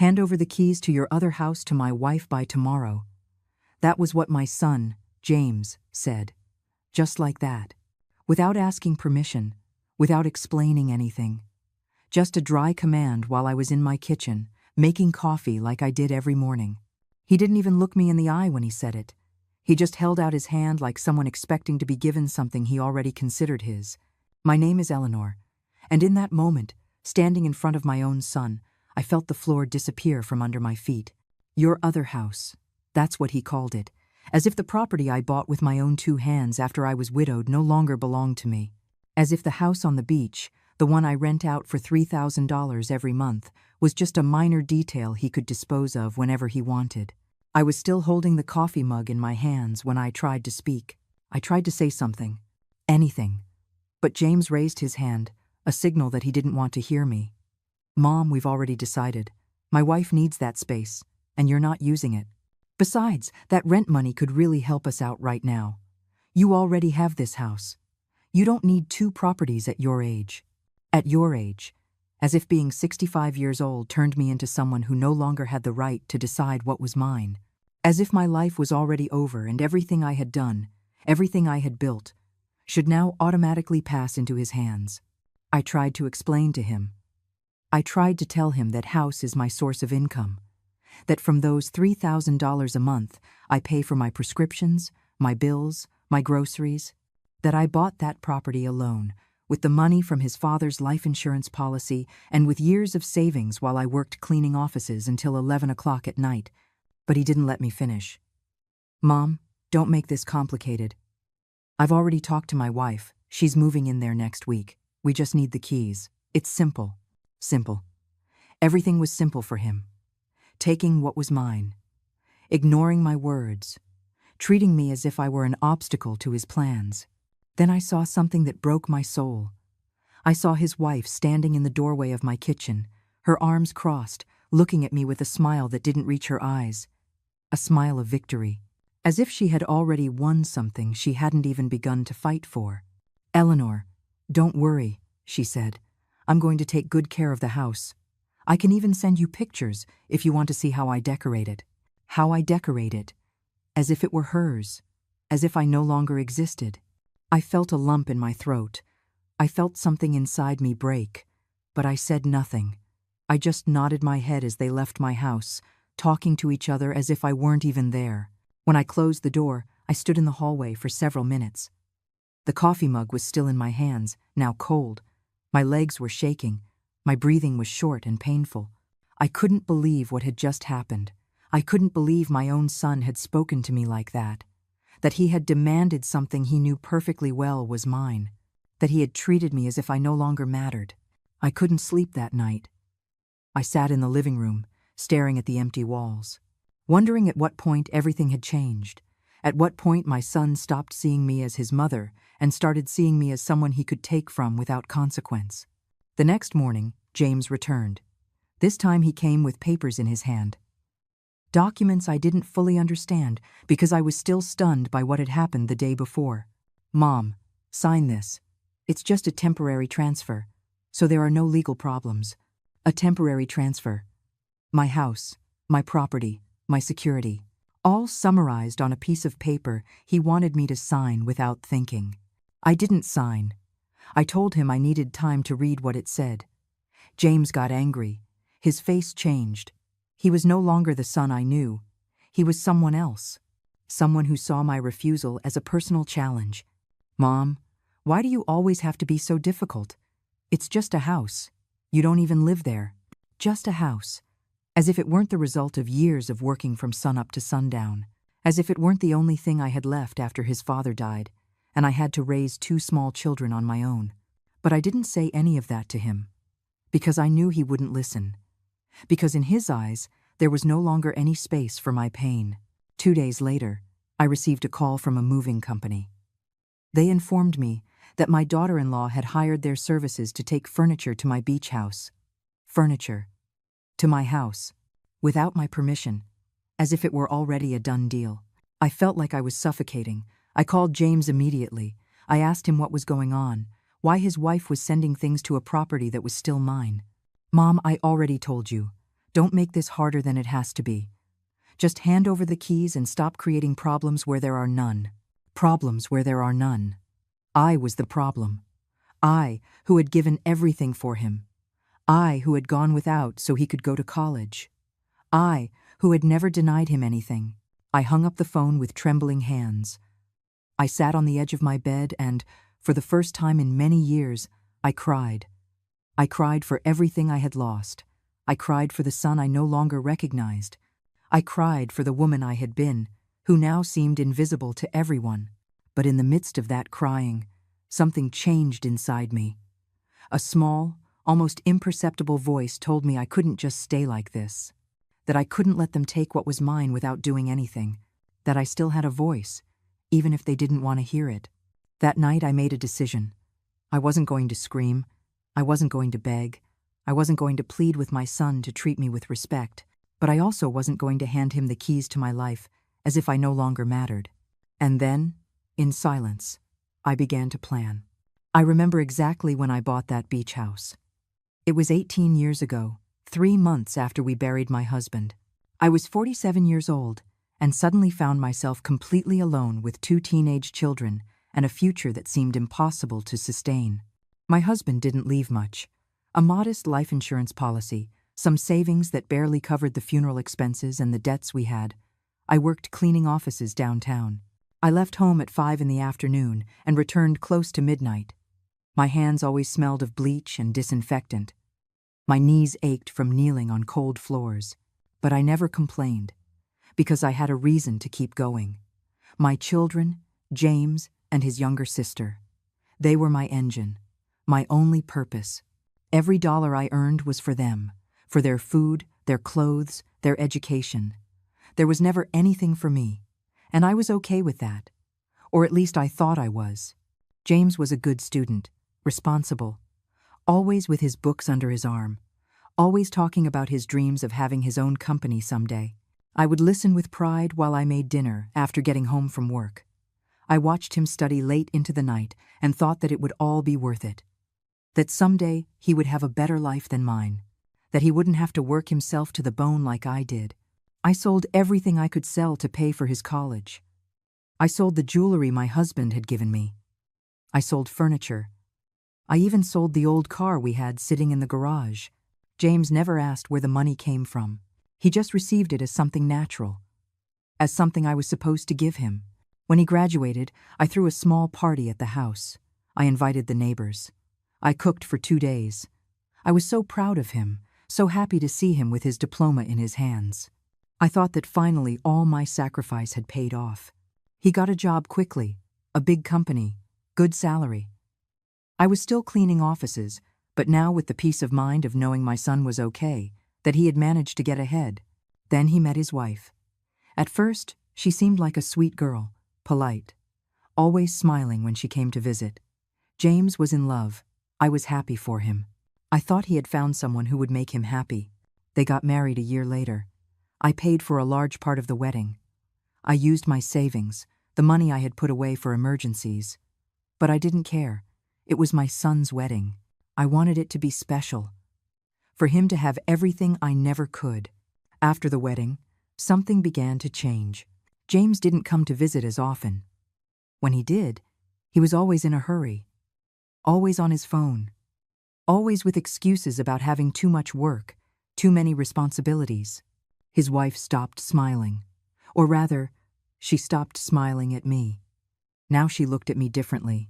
Hand over the keys to your other house to my wife by tomorrow. That was what my son, James, said. Just like that. Without asking permission, without explaining anything. Just a dry command while I was in my kitchen, making coffee like I did every morning. He didn't even look me in the eye when he said it. He just held out his hand like someone expecting to be given something he already considered his. My name is Eleanor, and in that moment, standing in front of my own son, I felt the floor disappear from under my feet. Your other house. That's what he called it, as if the property I bought with my own 2 hands after I was widowed no longer belonged to me. As if the house on the beach, the one I rent out for $3,000 every month, was just a minor detail he could dispose of whenever he wanted. I was still holding the coffee mug in my hands when I tried to speak. I tried to say something. Anything. But James raised his hand, a signal that he didn't want to hear me. Mom, we've already decided. My wife needs that space, and you're not using it. Besides, that rent money could really help us out right now. You already have this house. You don't need 2 properties at your age. At your age. As if being 65 years old turned me into someone who no longer had the right to decide what was mine. As if my life was already over and everything I had done, everything I had built, should now automatically pass into his hands. I tried to explain to him. I tried to tell him that house is my source of income. That from those $3,000 a month, I pay for my prescriptions, my bills, my groceries. That I bought that property alone, with the money from his father's life insurance policy and with years of savings while I worked cleaning offices until 11 o'clock at night. But he didn't let me finish. Mom, don't make this complicated. I've already talked to my wife. She's moving in there next week. We just need the keys. It's simple. Simple. Everything was simple for him. Taking what was mine. Ignoring my words. Treating me as if I were an obstacle to his plans. Then I saw something that broke my soul. I saw his wife standing in the doorway of my kitchen, her arms crossed, looking at me with a smile that didn't reach her eyes. A smile of victory. As if she had already won something she hadn't even begun to fight for. Eleanor, don't worry, she said. I'm going to take good care of the house. I can even send you pictures if you want to see how I decorate it. How I decorate it. As if it were hers. As if I no longer existed. I felt a lump in my throat. I felt something inside me break. But I said nothing. I just nodded my head as they left my house, talking to each other as if I weren't even there. When I closed the door, I stood in the hallway for several minutes. The coffee mug was still in my hands, now cold. My legs were shaking. My breathing was short and painful. I couldn't believe what had just happened. I couldn't believe my own son had spoken to me like that. That he had demanded something he knew perfectly well was mine. That he had treated me as if I no longer mattered. I couldn't sleep that night. I sat in the living room, staring at the empty walls. Wondering at what point everything had changed. At what point my son stopped seeing me as his mother and started seeing me as someone he could take from without consequence. The next morning, James returned. This time he came with papers in his hand. Documents I didn't fully understand because I was still stunned by what had happened the day before. Mom, sign this. It's just a temporary transfer, so there are no legal problems. A temporary transfer. My house, my property, my security. All summarized on a piece of paper he wanted me to sign without thinking. I didn't sign. I told him I needed time to read what it said. James got angry. His face changed. He was no longer the son I knew. He was someone else. Someone who saw my refusal as a personal challenge. Mom, why do you always have to be so difficult? It's just a house. You don't even live there. Just a house. As if it weren't the result of years of working from sunup to sundown. As if it weren't the only thing I had left after his father died, and I had to raise 2 small children on my own. But I didn't say any of that to him. Because I knew he wouldn't listen. Because in his eyes, there was no longer any space for my pain. 2 days later, I received a call from a moving company. They informed me that my daughter-in-law had hired their services to take furniture to my beach house. Furniture. To my house. Without my permission. As if it were already a done deal. I felt like I was suffocating. I called James immediately. I asked him what was going on, why his wife was sending things to a property that was still mine. Mom, I already told you. Don't make this harder than it has to be. Just hand over the keys and stop creating problems where there are none. Problems where there are none. I was the problem. I, who had given everything for him. I, who had gone without so he could go to college. I, who had never denied him anything. I hung up the phone with trembling hands. I sat on the edge of my bed and, for the first time in many years, I cried. I cried for everything I had lost. I cried for the son I no longer recognized. I cried for the woman I had been, who now seemed invisible to everyone. But in the midst of that crying, something changed inside me. A small, almost imperceptible voice told me I couldn't just stay like this, that I couldn't let them take what was mine without doing anything, that I still had a voice, even if they didn't want to hear it. That night I made a decision. I wasn't going to scream. I wasn't going to beg. I wasn't going to plead with my son to treat me with respect, but I also wasn't going to hand him the keys to my life as if I no longer mattered. And then, in silence, I began to plan. I remember exactly when I bought that beach house. It was 18 years ago, 3 months after we buried my husband. I was 47 years old and suddenly found myself completely alone with 2 teenage children and a future that seemed impossible to sustain. My husband didn't leave much. A modest life insurance policy, some savings that barely covered the funeral expenses and the debts we had. I worked cleaning offices downtown. I left home at 5 in the afternoon and returned close to midnight. My hands always smelled of bleach and disinfectant. My knees ached from kneeling on cold floors, but I never complained, because I had a reason to keep going. My children, James and his younger sister, they were my engine, my only purpose. Every dollar I earned was for them, for their food, their clothes, their education. There was never anything for me, and I was okay with that. Or at least I thought I was. James was a good student, responsible, always with his books under his arm, always talking about his dreams of having his own company someday. I would listen with pride while I made dinner after getting home from work. I watched him study late into the night and thought that it would all be worth it. That someday he would have a better life than mine, that he wouldn't have to work himself to the bone like I did. I sold everything I could sell to pay for his college. I sold the jewelry my husband had given me. I sold furniture. I even sold the old car we had sitting in the garage. James never asked where the money came from. He just received it as something natural, as something I was supposed to give him. When he graduated, I threw a small party at the house. I invited the neighbors. I cooked for 2 days. I was so proud of him, so happy to see him with his diploma in his hands. I thought that finally all my sacrifice had paid off. He got a job quickly, a big company, good salary. I was still cleaning offices, but now with the peace of mind of knowing my son was okay, that he had managed to get ahead. Then he met his wife. At first, she seemed like a sweet girl, polite, always smiling when she came to visit. James was in love. I was happy for him. I thought he had found someone who would make him happy. They got married a year later. I paid for a large part of the wedding. I used my savings, the money I had put away for emergencies. But I didn't care. It was my son's wedding. I wanted it to be special. For him to have everything I never could. After the wedding, something began to change. James didn't come to visit as often. When he did, he was always in a hurry. Always on his phone. Always with excuses about having too much work, too many responsibilities. His wife stopped smiling. Or rather, she stopped smiling at me. Now she looked at me differently,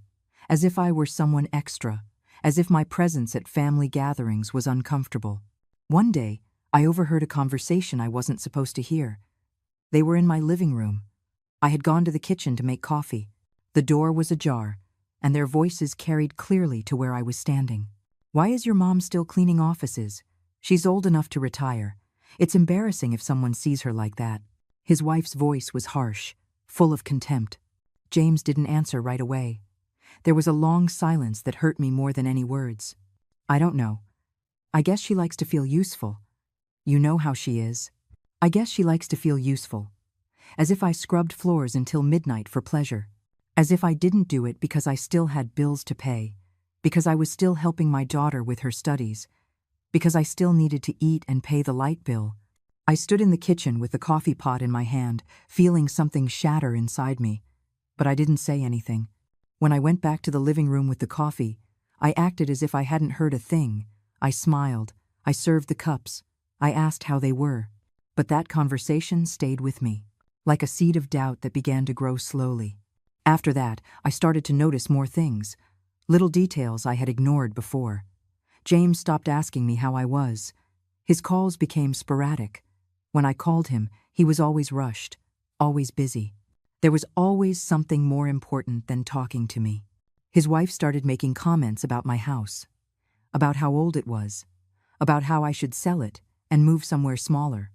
as if I were someone extra, as if my presence at family gatherings was uncomfortable. One day, I overheard a conversation I wasn't supposed to hear. They were in my living room. I had gone to the kitchen to make coffee. The door was ajar, and their voices carried clearly to where I was standing. "Why is your mom still cleaning offices? She's old enough to retire. It's embarrassing if someone sees her like that." His wife's voice was harsh, full of contempt. James didn't answer right away. There was a long silence that hurt me more than any words. "I don't know. I guess she likes to feel useful. You know how she is. I guess she likes to feel useful." As if I scrubbed floors until midnight for pleasure. As if I didn't do it because I still had bills to pay, because I was still helping my daughter with her studies, because I still needed to eat and pay the light bill. I stood in the kitchen with the coffee pot in my hand, feeling something shatter inside me. But I didn't say anything. When I went back to the living room with the coffee, I acted as if I hadn't heard a thing. I smiled. I served the cups. I asked how they were. But that conversation stayed with me, like a seed of doubt that began to grow slowly. After that, I started to notice more things, little details I had ignored before. James stopped asking me how I was. His calls became sporadic. When I called him, he was always rushed, always busy. There was always something more important than talking to me. His wife started making comments about my house, about how old it was, about how I should sell it and move somewhere smaller,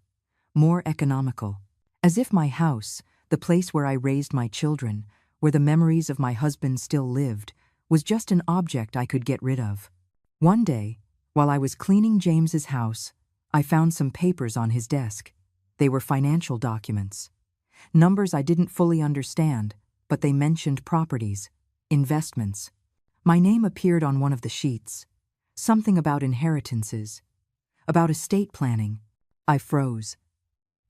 more economical. As if my house, the place where I raised my children, where the memories of my husband still lived, was just an object I could get rid of. One day, while I was cleaning James's house, I found some papers on his desk. They were financial documents. Numbers I didn't fully understand, but they mentioned properties, investments. My name appeared on one of the sheets. Something about inheritances, about estate planning. I froze.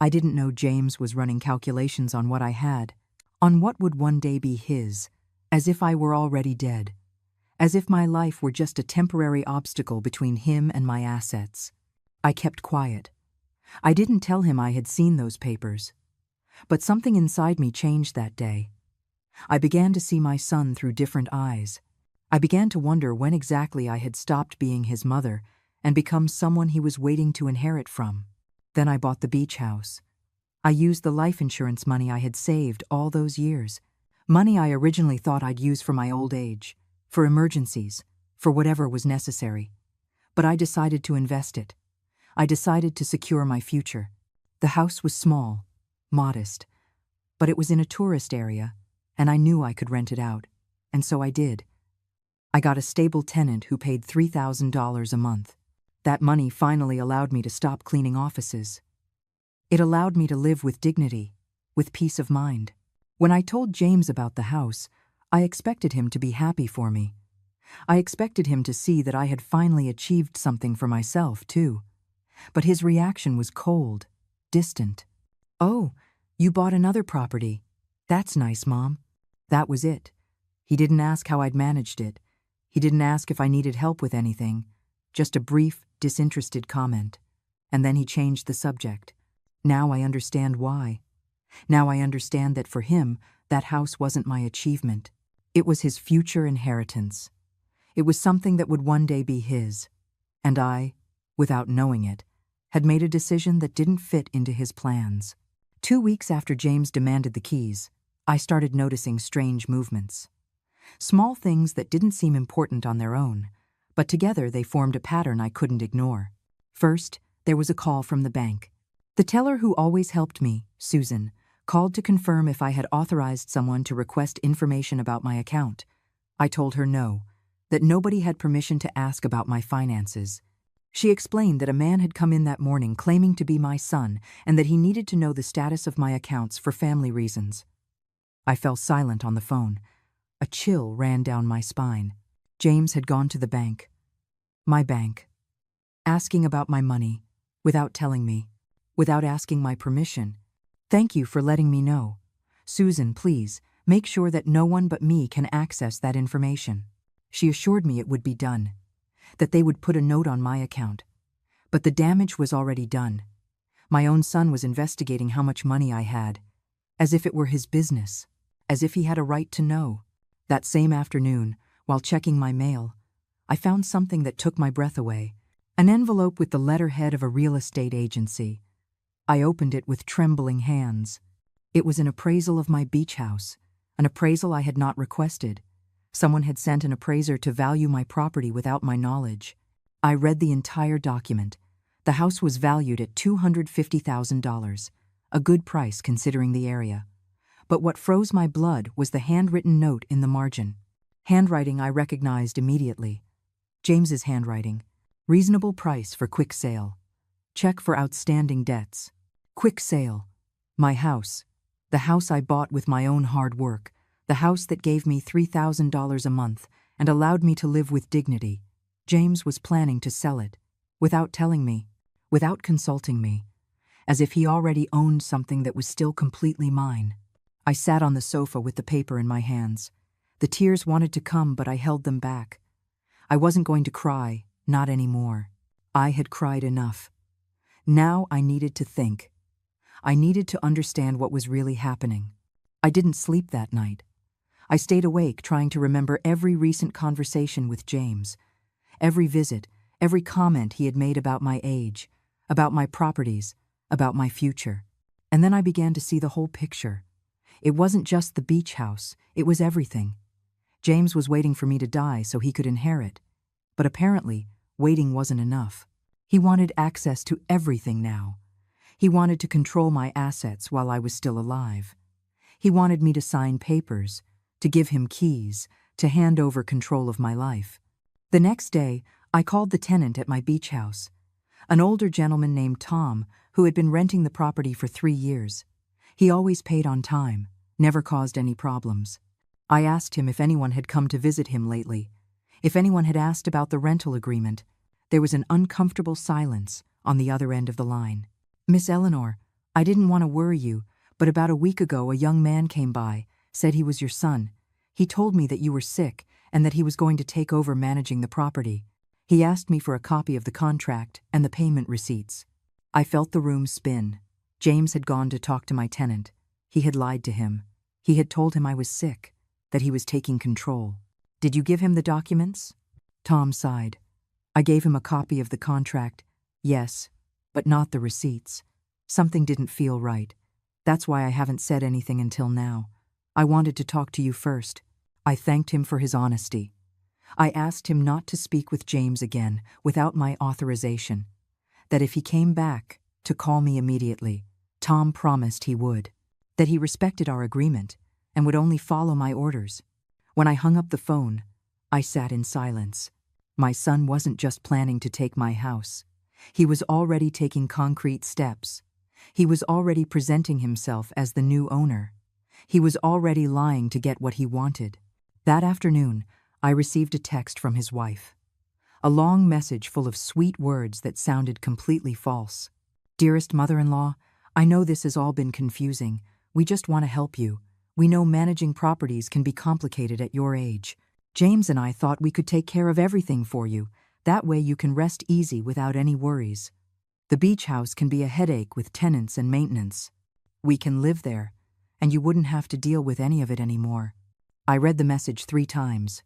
I didn't know James was running calculations on what I had, on what would one day be his, as if I were already dead, as if my life were just a temporary obstacle between him and my assets. I kept quiet. I didn't tell him I had seen those papers. But something inside me changed that day. I began to see my son through different eyes. I began to wonder when exactly I had stopped being his mother and become someone he was waiting to inherit from. Then I bought the beach house. I used the life insurance money I had saved all those years, money I originally thought I'd use for my old age, for emergencies, for whatever was necessary. But I decided to invest it. I decided to secure my future. The house was small, modest, but it was in a tourist area, and I knew I could rent it out, and so I did. I got a stable tenant who paid $3,000 a month. That money finally allowed me to stop cleaning offices. It allowed me to live with dignity, with peace of mind. When I told James about the house, I expected him to be happy for me. I expected him to see that I had finally achieved something for myself, too. But his reaction was cold, distant. "Oh, you bought another property. That's nice, Mom." That was it. He didn't ask how I'd managed it. He didn't ask if I needed help with anything. Just a brief, disinterested comment. And then he changed the subject. Now I understand why. Now I understand that for him, that house wasn't my achievement. It was his future inheritance. It was something that would one day be his. And I, without knowing it, had made a decision that didn't fit into his plans. 2 weeks after James demanded the keys, I started noticing strange movements. Small things that didn't seem important on their own, but together they formed a pattern I couldn't ignore. First, there was a call from the bank. The teller who always helped me, Susan, called to confirm if I had authorized someone to request information about my account. I told her no, that nobody had permission to ask about my finances. She explained that a man had come in that morning claiming to be my son and that he needed to know the status of my accounts for family reasons. I fell silent on the phone. A chill ran down my spine. James had gone to the bank. My bank. Asking about my money, without telling me, without asking my permission. "Thank you for letting me know. Susan, please, make sure that no one but me can access that information." She assured me it would be done, that they would put a note on my account. But the damage was already done. My own son was investigating how much money I had, as if it were his business, as if he had a right to know. That same afternoon, while checking my mail, I found something that took my breath away, an envelope with the letterhead of a real estate agency. I opened it with trembling hands. It was an appraisal of my beach house, an appraisal I had not requested. Someone had sent an appraiser to value my property without my knowledge. I read the entire document. The house was valued at $250,000, a good price considering the area. But what froze my blood was the handwritten note in the margin. Handwriting I recognized immediately. James's handwriting. Reasonable price for quick sale. Check for outstanding debts. Quick sale. My house. The house I bought with my own hard work. The house that gave me $3,000 a month and allowed me to live with dignity. James was planning to sell it. without telling me, without consulting me, as if he already owned something that was still completely mine. I sat on the sofa with the paper in my hands. The tears wanted to come, but I held them back. I wasn't going to cry, not anymore. I had cried enough. Now I needed to think. I needed to understand what was really happening. I didn't sleep that night. I stayed awake trying to remember every recent conversation with James, every visit, every comment he had made about my age, about my properties, about my future. And then I began to see the whole picture. It wasn't just the beach house, it was everything. James was waiting for me to die so he could inherit. But apparently, waiting wasn't enough. He wanted access to everything now. He wanted to control my assets while I was still alive. He wanted me to sign papers, to give him keys, to hand over control of my life. The next day, I called the tenant at my beach house, an older gentleman named Tom who had been renting the property for 3 years. He always paid on time, never caused any problems. I asked him if anyone had come to visit him lately, if anyone had asked about the rental agreement. There was an uncomfortable silence on the other end of the line. "Miss Eleanor, I didn't want to worry you, but about a week ago a young man came by, said he was your son. He told me that you were sick and that he was going to take over managing the property. He asked me for a copy of the contract and the payment receipts." I felt the room spin. James had gone to talk to my tenant. He had lied to him. He had told him I was sick, that he was taking control. "Did you give him the documents?" Tom sighed. "I gave him a copy of the contract, yes, but not the receipts. Something didn't feel right. That's why I haven't said anything until now. I wanted to talk to you first." I thanked him for his honesty. I asked him not to speak with James again without my authorization, that if he came back, to call me immediately. Tom promised he would, that he respected our agreement and would only follow my orders. When I hung up the phone, I sat in silence. My son wasn't just planning to take my house. He was already taking concrete steps. He was already presenting himself as the new owner. He was already lying to get what he wanted. That afternoon, I received a text from his wife. A long message full of sweet words that sounded completely false. "Dearest mother-in-law, I know this has all been confusing. We just want to help you. We know managing properties can be complicated at your age. James and I thought we could take care of everything for you. That way you can rest easy without any worries. The beach house can be a headache with tenants and maintenance. We can live there, and you wouldn't have to deal with any of it anymore." I read the message 3 times.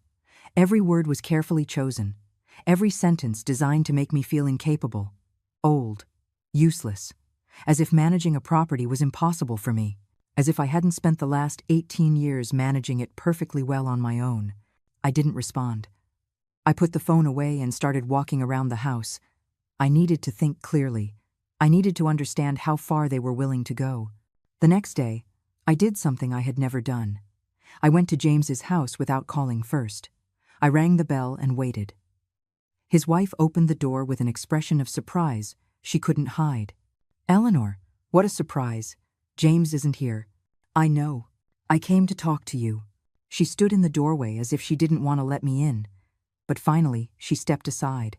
Every word was carefully chosen. Every sentence designed to make me feel incapable, old, useless, as if managing a property was impossible for me, as if I hadn't spent the last 18 years managing it perfectly well on my own. I didn't respond. I put the phone away and started walking around the house. I needed to think clearly. I needed to understand how far they were willing to go. The next day, I did something I had never done. I went to James's house without calling first. I rang the bell and waited. His wife opened the door with an expression of surprise she couldn't hide. "Eleanor, what a surprise. James isn't here." "I know. I came to talk to you." She stood in the doorway as if she didn't want to let me in, but finally she stepped aside.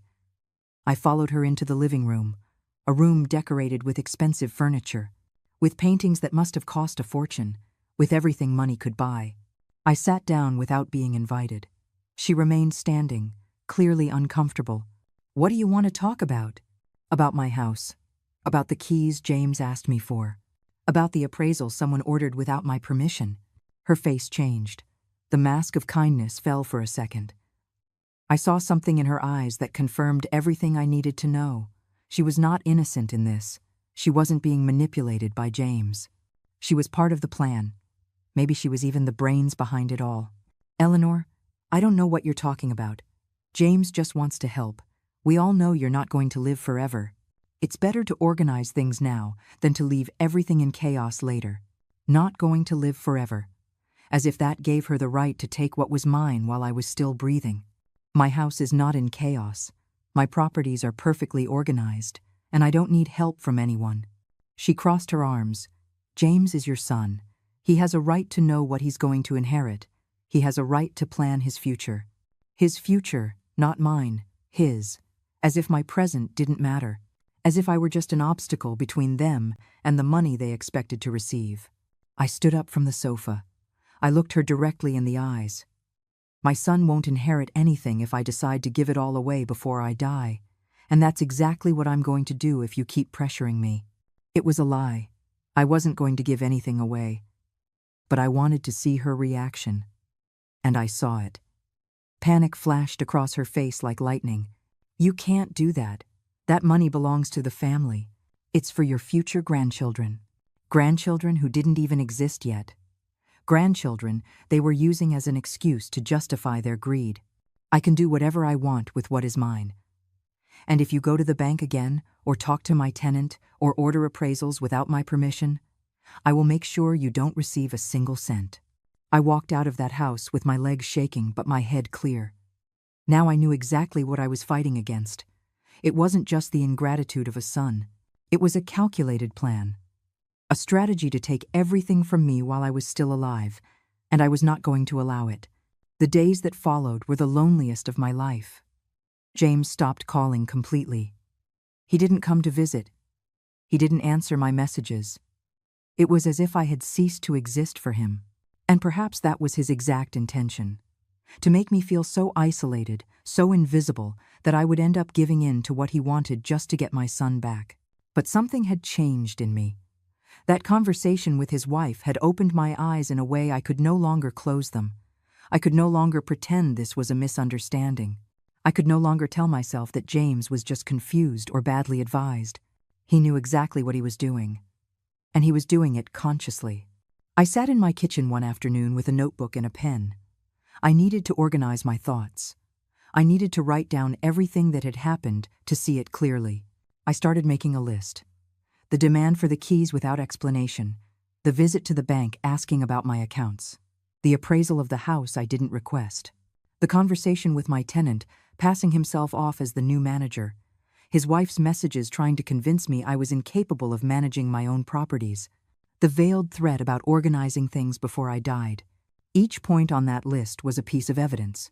I followed her into the living room, a room decorated with expensive furniture, with paintings that must have cost a fortune, with everything money could buy. I sat down without being invited. She remained standing, clearly uncomfortable. "What do you want to talk about?" "About my house. About the keys James asked me for. About the appraisal someone ordered without my permission." Her face changed. The mask of kindness fell for a second. I saw something in her eyes that confirmed everything I needed to know. She was not innocent in this. She wasn't being manipulated by James. She was part of the plan. Maybe she was even the brains behind it all. "Eleanor, I don't know what you're talking about. James just wants to help. We all know you're not going to live forever. It's better to organize things now than to leave everything in chaos later. Not going to live forever." As if that gave her the right to take what was mine while I was still breathing. My house is not in chaos. My properties are perfectly organized, and I don't need help from anyone. She crossed her arms. "James is your son. He has a right to know what he's going to inherit. He has a right to plan his future. His future, not mine, his. as if my present didn't matter, as if I were just an obstacle between them and the money they expected to receive. I stood up from the sofa. I looked her directly in the eyes. My son won't inherit anything if I decide to give it all away before I die, and that's exactly what I'm going to do if you keep pressuring me. It was a lie. I wasn't going to give anything away. But I wanted to see her reaction. And I saw it. Panic flashed across her face like lightning. You can't do that. That money belongs to the family. It's for your future grandchildren. Grandchildren who didn't even exist yet. Grandchildren they were using as an excuse to justify their greed. I can do whatever I want with what is mine. And if you go to the bank again, or talk to my tenant, or order appraisals without my permission, I will make sure you don't receive a single cent. I walked out of that house with my legs shaking but my head clear. Now I knew exactly what I was fighting against. It wasn't just the ingratitude of a son. It was a calculated plan. A strategy to take everything from me while I was still alive, and I was not going to allow it. The days that followed were the loneliest of my life. James stopped calling completely. He didn't come to visit. He didn't answer my messages. It was as if I had ceased to exist for him. And perhaps that was his exact intention. To make me feel so isolated, so invisible, that I would end up giving in to what he wanted just to get my son back. But something had changed in me. That conversation with his wife had opened my eyes in a way I could no longer close them. I could no longer pretend this was a misunderstanding. I could no longer tell myself that James was just confused or badly advised. He knew exactly what he was doing. And he was doing it consciously. I sat in my kitchen one afternoon with a notebook and a pen. I needed to organize my thoughts. I needed to write down everything that had happened to see it clearly. I started making a list. The demand for the keys without explanation, the visit to the bank asking about my accounts, the appraisal of the house I didn't request, the conversation with my tenant passing himself off as the new manager, his wife's messages trying to convince me I was incapable of managing my own properties, the veiled threat about organizing things before I died. Each point on that list was a piece of evidence.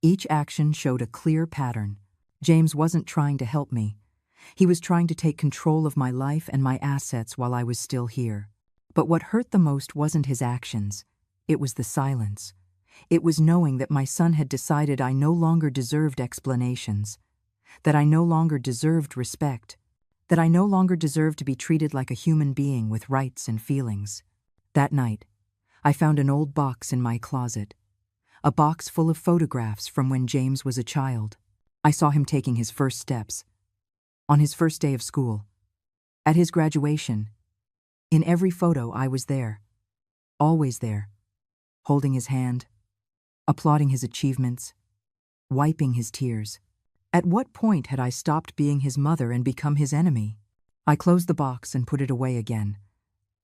Each action showed a clear pattern. James wasn't trying to help me. He was trying to take control of my life and my assets while I was still here. But what hurt the most wasn't his actions. It was the silence. It was knowing that my son had decided I no longer deserved explanations, that I no longer deserved respect, that I no longer deserved to be treated like a human being with rights and feelings. That night, I found an old box in my closet, a box full of photographs from when James was a child. I saw him taking his first steps, on his first day of school, at his graduation. In every photo I was there, always there, holding his hand, applauding his achievements, wiping his tears. At what point had I stopped being his mother and become his enemy? I closed the box and put it away again.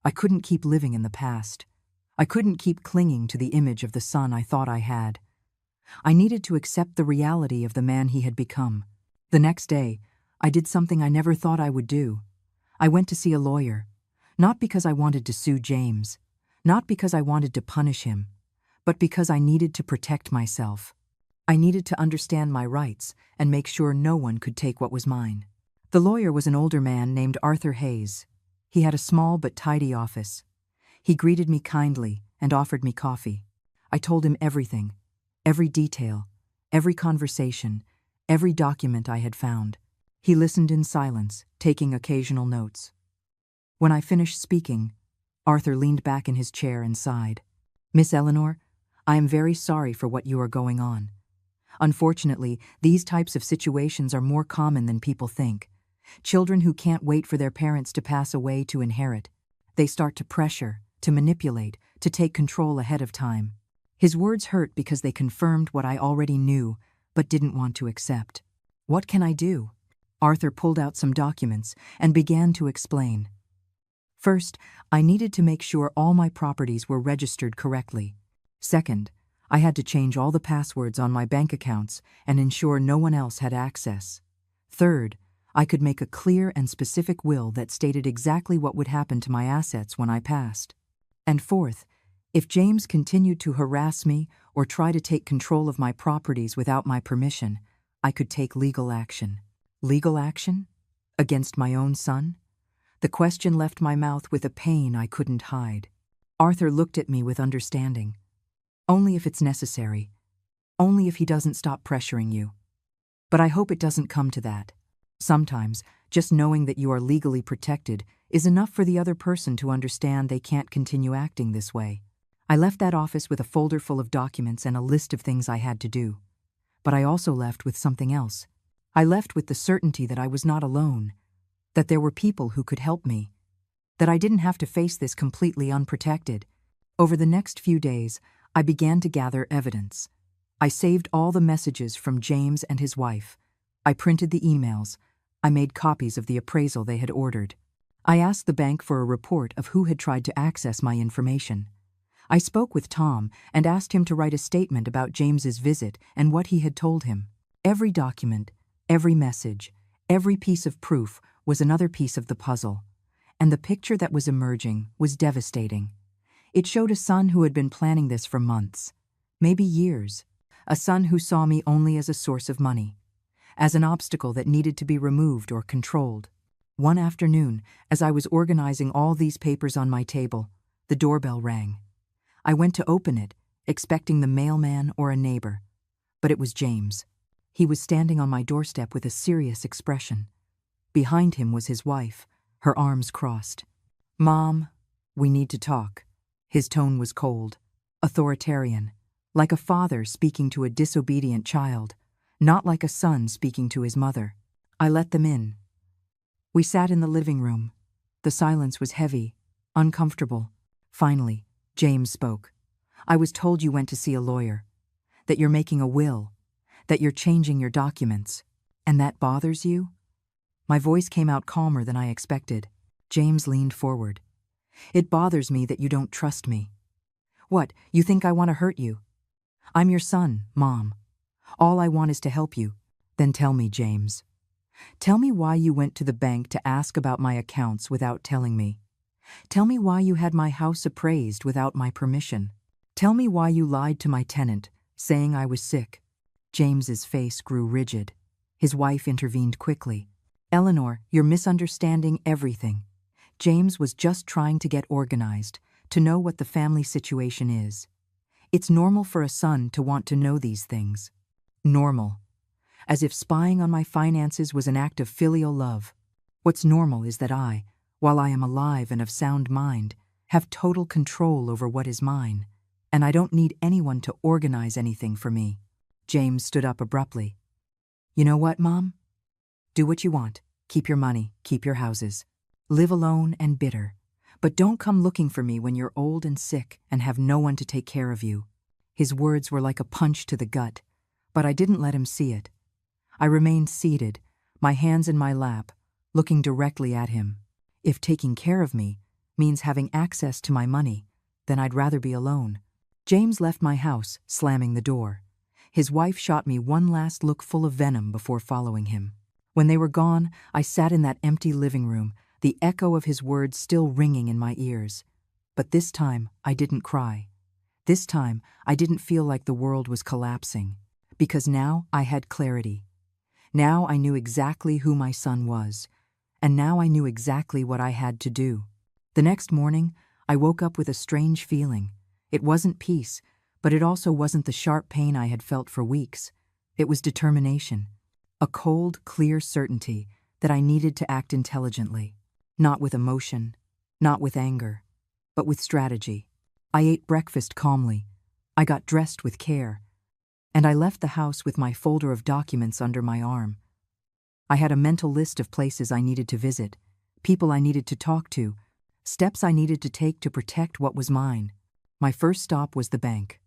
I couldn't keep living in the past. I couldn't keep clinging to the image of the son I thought I had. I needed to accept the reality of the man he had become. The next day, I did something I never thought I would do. I went to see a lawyer, not because I wanted to sue James, not because I wanted to punish him, but because I needed to protect myself. I needed to understand my rights and make sure no one could take what was mine. The lawyer was an older man named Arthur Hayes. He had a small but tidy office. He greeted me kindly and offered me coffee. I told him everything, every detail, every conversation, every document I had found. He listened in silence, taking occasional notes. When I finished speaking, Arthur leaned back in his chair and sighed. "Miss Eleanor, I am very sorry for what you are going on. Unfortunately, these types of situations are more common than people think. Children who can't wait for their parents to pass away to inherit. They start to pressure, to manipulate, to take control ahead of time." His words hurt because they confirmed what I already knew, but didn't want to accept. What can I do? Arthur pulled out some documents and began to explain. First, I needed to make sure all my properties were registered correctly. Second, I had to change all the passwords on my bank accounts and ensure no one else had access. Third, I could make a clear and specific will that stated exactly what would happen to my assets when I passed. And fourth, if James continued to harass me or try to take control of my properties without my permission, I could take legal action. Legal action? Against my own son? The question left my mouth with a pain I couldn't hide. Arthur looked at me with understanding. Only if it's necessary. Only if he doesn't stop pressuring you. But I hope it doesn't come to that. Sometimes, just knowing that you are legally protected is enough for the other person to understand they can't continue acting this way. I left that office with a folder full of documents and a list of things I had to do. But I also left with something else. I left with the certainty that I was not alone, that there were people who could help me, that I didn't have to face this completely unprotected. Over the next few days, I began to gather evidence. I saved all the messages from James and his wife. I printed the emails. I made copies of the appraisal they had ordered. I asked the bank for a report of who had tried to access my information. I spoke with Tom and asked him to write a statement about James's visit and what he had told him. Every document, every message, every piece of proof was another piece of the puzzle. And the picture that was emerging was devastating. It showed a son who had been planning this for months, maybe years. A son who saw me only as a source of money, as an obstacle that needed to be removed or controlled. One afternoon, as I was organizing all these papers on my table, the doorbell rang. I went to open it, expecting the mailman or a neighbor. But it was James. He was standing on my doorstep with a serious expression. Behind him was his wife, her arms crossed. "Mom, we need to talk." His tone was cold, authoritarian, like a father speaking to a disobedient child, not like a son speaking to his mother. I let them in. We sat in the living room. The silence was heavy, uncomfortable. Finally, James spoke. "I was told you went to see a lawyer, that you're making a will, that you're changing your documents, and that bothers you?" My voice came out calmer than I expected. James leaned forward. "It bothers me that you don't trust me. What, you think I want to hurt you? I'm your son, Mom. All I want is to help you." "Then tell me, James. Tell me why you went to the bank to ask about my accounts without telling me. Tell me why you had my house appraised without my permission. Tell me why you lied to my tenant, saying I was sick." James's face grew rigid. His wife intervened quickly. "Eleanor, you're misunderstanding everything. James was just trying to get organized, to know what the family situation is. It's normal for a son to want to know these things." Normal. As if spying on my finances was an act of filial love. What's normal is that I, while I am alive and of sound mind, have total control over what is mine, and I don't need anyone to organize anything for me. James stood up abruptly. "You know what, Mom? Do what you want. Keep your money, keep your houses. Live alone and bitter. But don't come looking for me when you're old and sick and have no one to take care of you." His words were like a punch to the gut, but I didn't let him see it. I remained seated, my hands in my lap, looking directly at him. If taking care of me means having access to my money, then I'd rather be alone. James left my house, slamming the door. His wife shot me one last look full of venom before following him. When they were gone, I sat in that empty living room, the echo of his words still ringing in my ears. But this time, I didn't cry. This time, I didn't feel like the world was collapsing, because now I had clarity. Now I knew exactly who my son was, and now I knew exactly what I had to do. The next morning, I woke up with a strange feeling. It wasn't peace, but it also wasn't the sharp pain I had felt for weeks. It was determination, a cold, clear certainty that I needed to act intelligently, not with emotion, not with anger, but with strategy. I ate breakfast calmly. I got dressed with care, and I left the house with my folder of documents under my arm. I had a mental list of places I needed to visit, people I needed to talk to, steps I needed to take to protect what was mine. My first stop was the bank.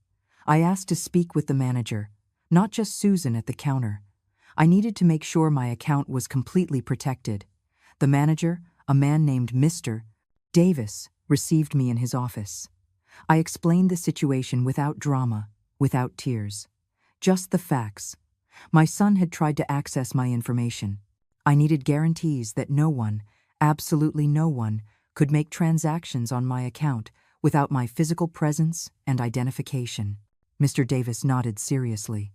I asked to speak with the manager, not just Susan at the counter. I needed to make sure my account was completely protected. The manager, a man named Mr. Davis, received me in his office. I explained the situation without drama, without tears. Just the facts. My son had tried to access my information. I needed guarantees that no one, absolutely no one, could make transactions on my account without my physical presence and identification. Mr. Davis nodded seriously.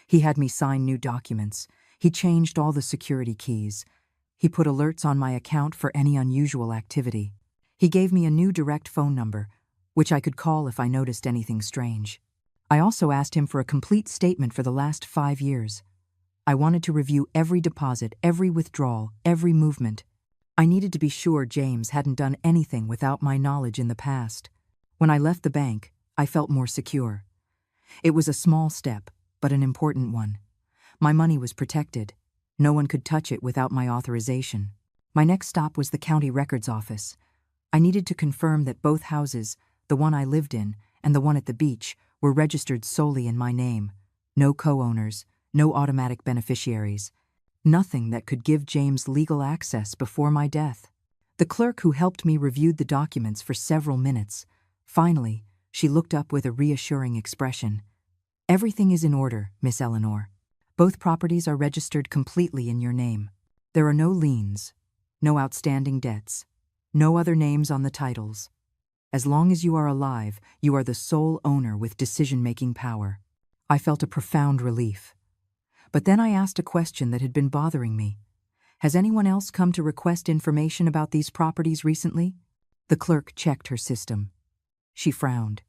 He had me sign new documents. He changed all the security keys. He put alerts on my account for any unusual activity. He gave me a new direct phone number, which I could call if I noticed anything strange. I also asked him for a complete statement for the last 5 years. I wanted to review every deposit, every withdrawal, every movement. I needed to be sure James hadn't done anything without my knowledge in the past. When I left the bank, I felt more secure. It was a small step, but an important one. My money was protected. No one could touch it without my authorization. My next stop was the county records office. I needed to confirm that both houses, the one I lived in and the one at the beach, were registered solely in my name. No co-owners, no automatic beneficiaries. Nothing that could give James legal access before my death. The clerk who helped me reviewed the documents for several minutes. Finally, she looked up with a reassuring expression. "Everything is in order, Miss Eleanor. Both properties are registered completely in your name. There are no liens, no outstanding debts, no other names on the titles. As long as you are alive, you are the sole owner with decision-making power." I felt a profound relief. But then I asked a question that had been bothering me. "Has anyone else come to request information about these properties recently?" The clerk checked her system. She frowned.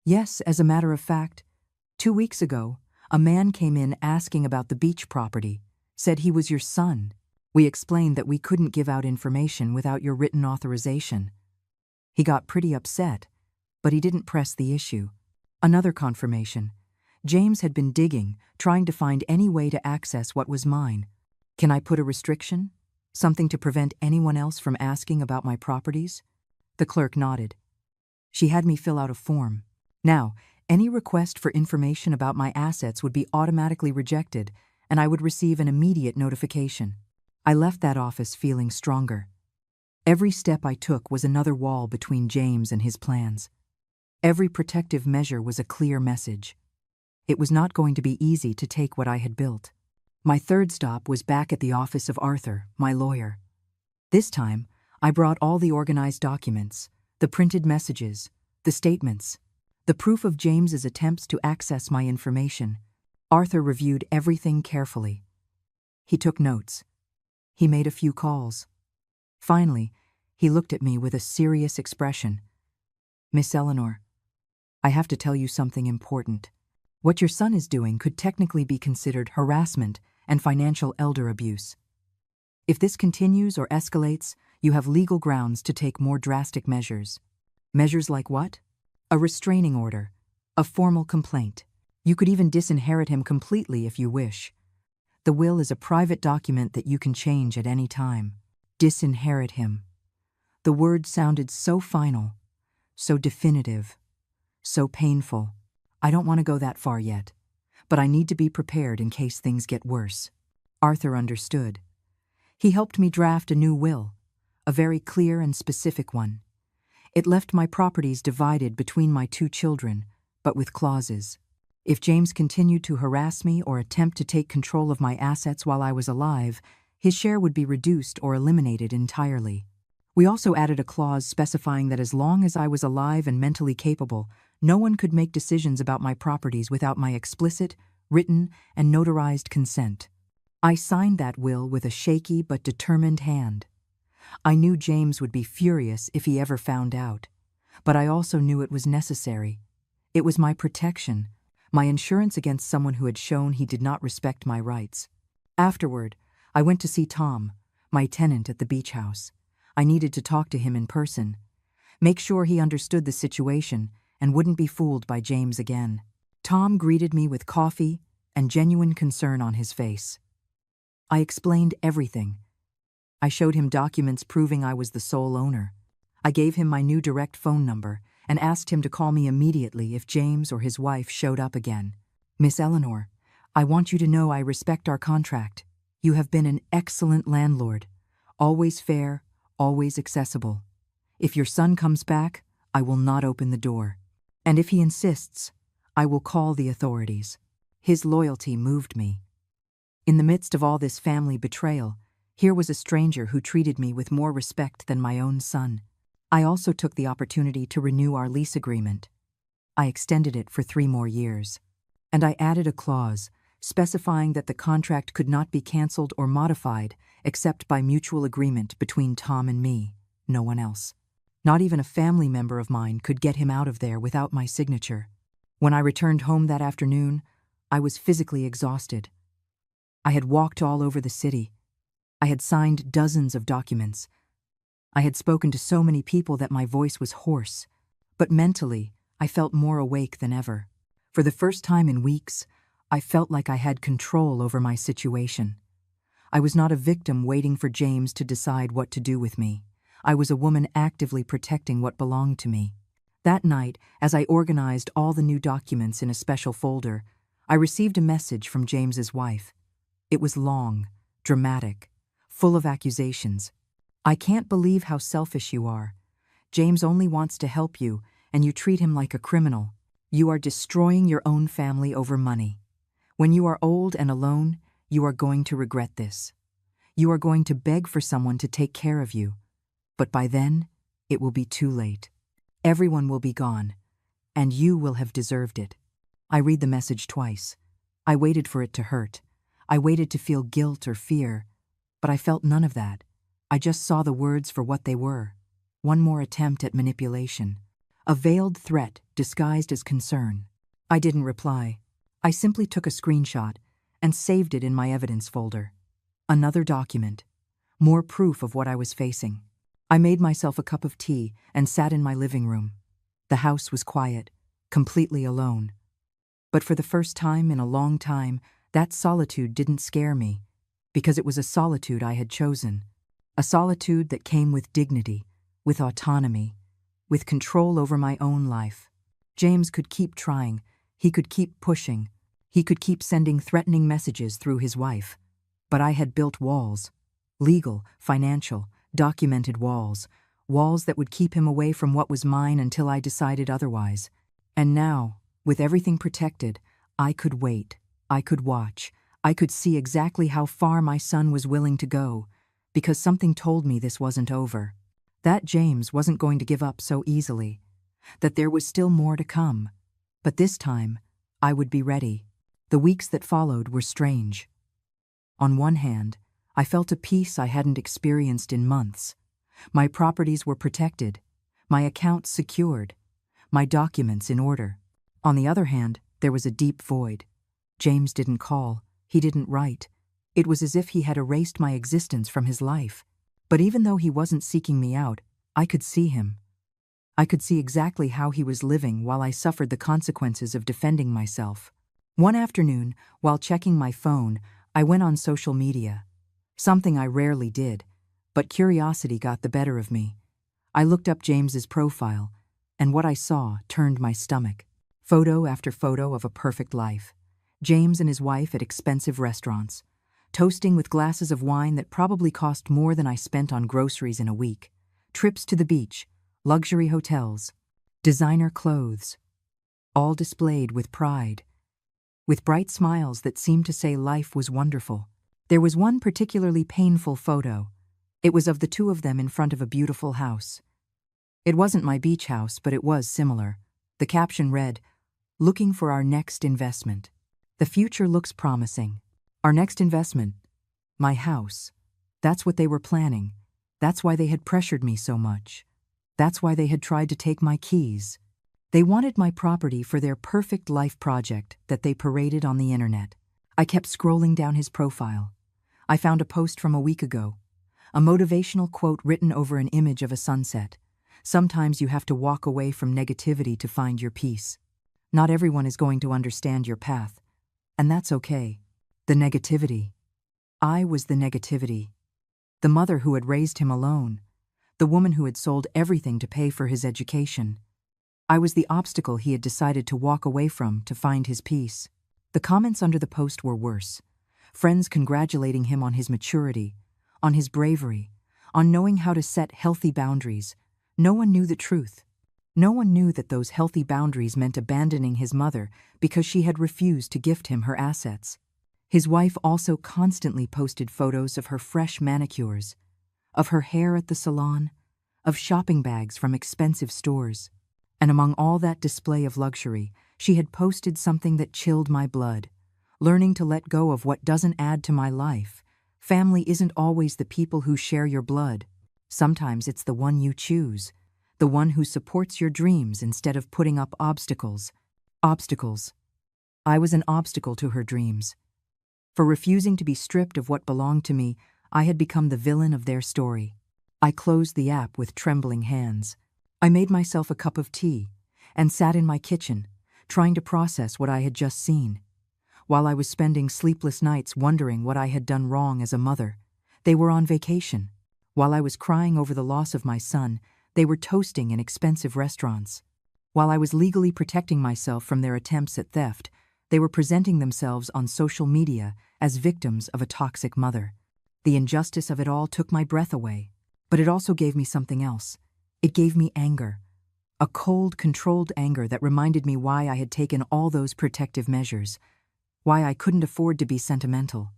"Yes, as a matter of fact. 2 weeks ago, a man came in asking about the beach property, said he was your son. We explained that we couldn't give out information without your written authorization. He got pretty upset, but he didn't press the issue." Another confirmation. James had been digging, trying to find any way to access what was mine. "Can I put a restriction? Something to prevent anyone else from asking about my properties?" The clerk nodded. She had me fill out a form. Now, any request for information about my assets would be automatically rejected, and I would receive an immediate notification. I left that office feeling stronger. Every step I took was another wall between James and his plans. Every protective measure was a clear message. It was not going to be easy to take what I had built. My third stop was back at the office of Arthur, my lawyer. This time, I brought all the organized documents, the printed messages, the statements, the proof of James's attempts to access my information. Arthur reviewed everything carefully. He took notes. He made a few calls. Finally, he looked at me with a serious expression. "Miss Eleanor, I have to tell you something important. What your son is doing could technically be considered harassment and financial elder abuse. If this continues or escalates, you have legal grounds to take more drastic measures." "Measures like what?" "A restraining order, a formal complaint. You could even disinherit him completely if you wish. The will is a private document that you can change at any time." Disinherit him. The word sounded so final, so definitive, so painful. I don't want to go that far yet, but I need to be prepared in case things get worse. Arthur understood. He helped me draft a new will, a very clear and specific one. It left my properties divided between my 2 children, but with clauses. If James continued to harass me or attempt to take control of my assets while I was alive, his share would be reduced or eliminated entirely. We also added a clause specifying that as long as I was alive and mentally capable, no one could make decisions about my properties without my explicit, written, and notarized consent. I signed that will with a shaky but determined hand. I knew James would be furious if he ever found out, but I also knew it was necessary. It was my protection, my insurance against someone who had shown he did not respect my rights. Afterward, I went to see Tom, my tenant at the beach house. I needed to talk to him in person, make sure he understood the situation and wouldn't be fooled by James again. Tom greeted me with coffee and genuine concern on his face. I explained everything. I showed him documents proving I was the sole owner. I gave him my new direct phone number and asked him to call me immediately if James or his wife showed up again. "Miss Eleanor, I want you to know I respect our contract. You have been an excellent landlord, always fair, always accessible. If your son comes back, I will not open the door. And if he insists, I will call the authorities." His loyalty moved me. In the midst of all this family betrayal, here was a stranger who treated me with more respect than my own son. I also took the opportunity to renew our lease agreement. I extended it for 3 more years. And I added a clause specifying that the contract could not be canceled or modified except by mutual agreement between Tom and me, no one else. Not even a family member of mine could get him out of there without my signature. When I returned home that afternoon, I was physically exhausted. I had walked all over the city. I had signed dozens of documents. I had spoken to so many people that my voice was hoarse, but mentally, I felt more awake than ever. For the first time in weeks, I felt like I had control over my situation. I was not a victim waiting for James to decide what to do with me. I was a woman actively protecting what belonged to me. That night, as I organized all the new documents in a special folder, I received a message from James's wife. It was long, dramatic, full of accusations. "I can't believe how selfish you are. James only wants to help you, and you treat him like a criminal. You are destroying your own family over money. When you are old and alone, you are going to regret this. You are going to beg for someone to take care of you. But by then, it will be too late. Everyone will be gone, and you will have deserved it." I read the message twice. I waited for it to hurt. I waited to feel guilt or fear, but I felt none of that. I just saw the words for what they were. One more attempt at manipulation. A veiled threat disguised as concern. I didn't reply. I simply took a screenshot and saved it in my evidence folder. Another document. More proof of what I was facing. I made myself a cup of tea and sat in my living room. The house was quiet, completely alone. But for the first time in a long time, that solitude didn't scare me, because it was a solitude I had chosen. A solitude that came with dignity, with autonomy, with control over my own life. James could keep trying, he could keep pushing, he could keep sending threatening messages through his wife. But I had built walls. Legal, financial, documented walls. Walls that would keep him away from what was mine until I decided otherwise. And now, with everything protected, I could wait. I could watch. I could see exactly how far my son was willing to go, because something told me this wasn't over. That James wasn't going to give up so easily. That there was still more to come. But this time, I would be ready. The weeks that followed were strange. On one hand, I felt a peace I hadn't experienced in months. My properties were protected, my accounts secured, my documents in order. On the other hand, there was a deep void. James didn't call, he didn't write. It was as if he had erased my existence from his life. But even though he wasn't seeking me out, I could see him. I could see exactly how he was living while I suffered the consequences of defending myself. One afternoon, while checking my phone, I went on social media. Something I rarely did, but curiosity got the better of me. I looked up James's profile, and what I saw turned my stomach. Photo after photo of a perfect life. James and his wife at expensive restaurants, toasting with glasses of wine that probably cost more than I spent on groceries in a week. Trips to the beach, luxury hotels, designer clothes, all displayed with pride, with bright smiles that seemed to say life was wonderful. There was one particularly painful photo. It was of the two of them in front of a beautiful house. It wasn't my beach house, but it was similar. The caption read, "Looking for our next investment. The future looks promising. Our next investment, my house." That's what they were planning. That's why they had pressured me so much. That's why they had tried to take my keys. They wanted my property for their perfect life project that they paraded on the internet. I kept scrolling down his profile. I found a post from a week ago, a motivational quote written over an image of a sunset. Sometimes you have to walk away from negativity to find your peace. Not everyone is going to understand your path, and that's okay. The negativity. I was the negativity. The mother who had raised him alone. The woman who had sold everything to pay for his education. I was the obstacle he had decided to walk away from to find his peace. The comments under the post were worse. Friends congratulating him on his maturity, on his bravery, on knowing how to set healthy boundaries. No one knew the truth. No one knew that those healthy boundaries meant abandoning his mother because she had refused to gift him her assets. His wife also constantly posted photos of her fresh manicures, of her hair at the salon, of shopping bags from expensive stores. And among all that display of luxury, she had posted something that chilled my blood. learning to let go of what doesn't add to my life. Family isn't always the people who share your blood. Sometimes it's the one you choose, the one who supports your dreams instead of putting up obstacles. Obstacles. I was an obstacle to her dreams. For refusing to be stripped of what belonged to me, I had become the villain of their story. I closed the app with trembling hands. I made myself a cup of tea and sat in my kitchen, trying to process what I had just seen. While I was spending sleepless nights wondering what I had done wrong as a mother, they were on vacation. While I was crying over the loss of my son, they were toasting in expensive restaurants. While I was legally protecting myself from their attempts at theft, they were presenting themselves on social media as victims of a toxic mother. The injustice of it all took my breath away, but it also gave me something else. It gave me anger. A cold, controlled anger that reminded me why I had taken all those protective measures, why I couldn't afford to be sentimental.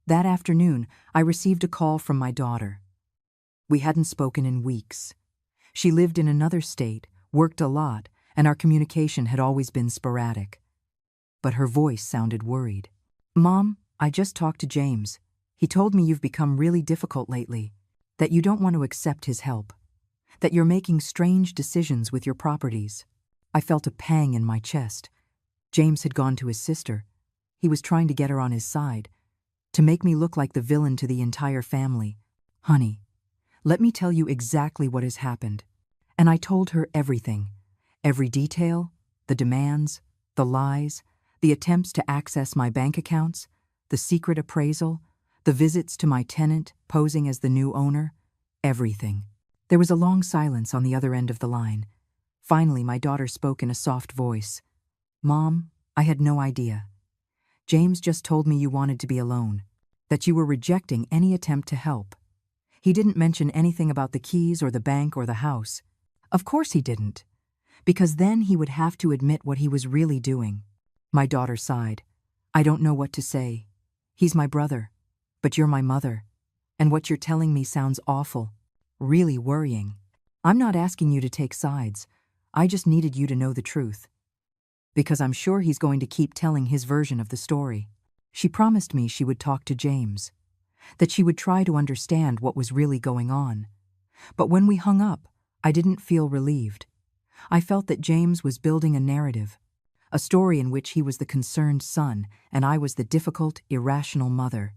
That afternoon, I received a call from my daughter. We hadn't spoken in weeks. She lived in another state, worked a lot, and our communication had always been sporadic. But her voice sounded worried. "Mom, I just talked to James. He told me you've become really difficult lately, that you don't want to accept his help, that you're making strange decisions with your properties." I felt a pang in my chest. James had gone to his sister. He was trying to get her on his side, to make me look like the villain to the entire family. "Honey, let me tell you exactly what has happened." And I told her everything, every detail, the demands, the lies, the attempts to access my bank accounts, the secret appraisal, the visits to my tenant posing as the new owner, everything. There was a long silence on the other end of the line. Finally, my daughter spoke in a soft voice. "Mom, I had no idea. James just told me you wanted to be alone, that you were rejecting any attempt to help. He didn't mention anything about the keys or the bank or the house. Of course he didn't, because then he would have to admit what he was really doing." My daughter sighed. "I don't know what to say. He's my brother, but you're my mother, and what you're telling me sounds awful, really worrying. I'm not asking you to take sides. I just needed you to know the truth, because I'm sure he's going to keep telling his version of the story." She promised me she would talk to James, that she would try to understand what was really going on. But when we hung up, I didn't feel relieved. I felt that James was building a narrative, a story in which he was the concerned son and I was the difficult, irrational mother.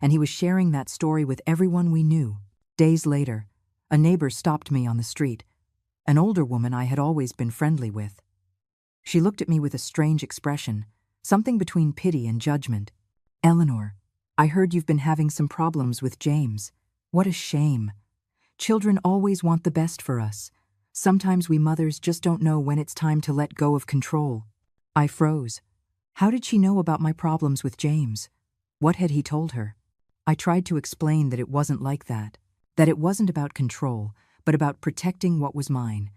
And he was sharing that story with everyone we knew. Days later, a neighbor stopped me on the street, an older woman I had always been friendly with. She looked at me with a strange expression, something between pity and judgment. "Eleanor, I heard you've been having some problems with James. What a shame. Children always want the best for us. Sometimes we mothers just don't know when it's time to let go of control." I froze. How did she know about my problems with James? What had he told her? I tried to explain that it wasn't like that it wasn't about control, but about protecting what was mine.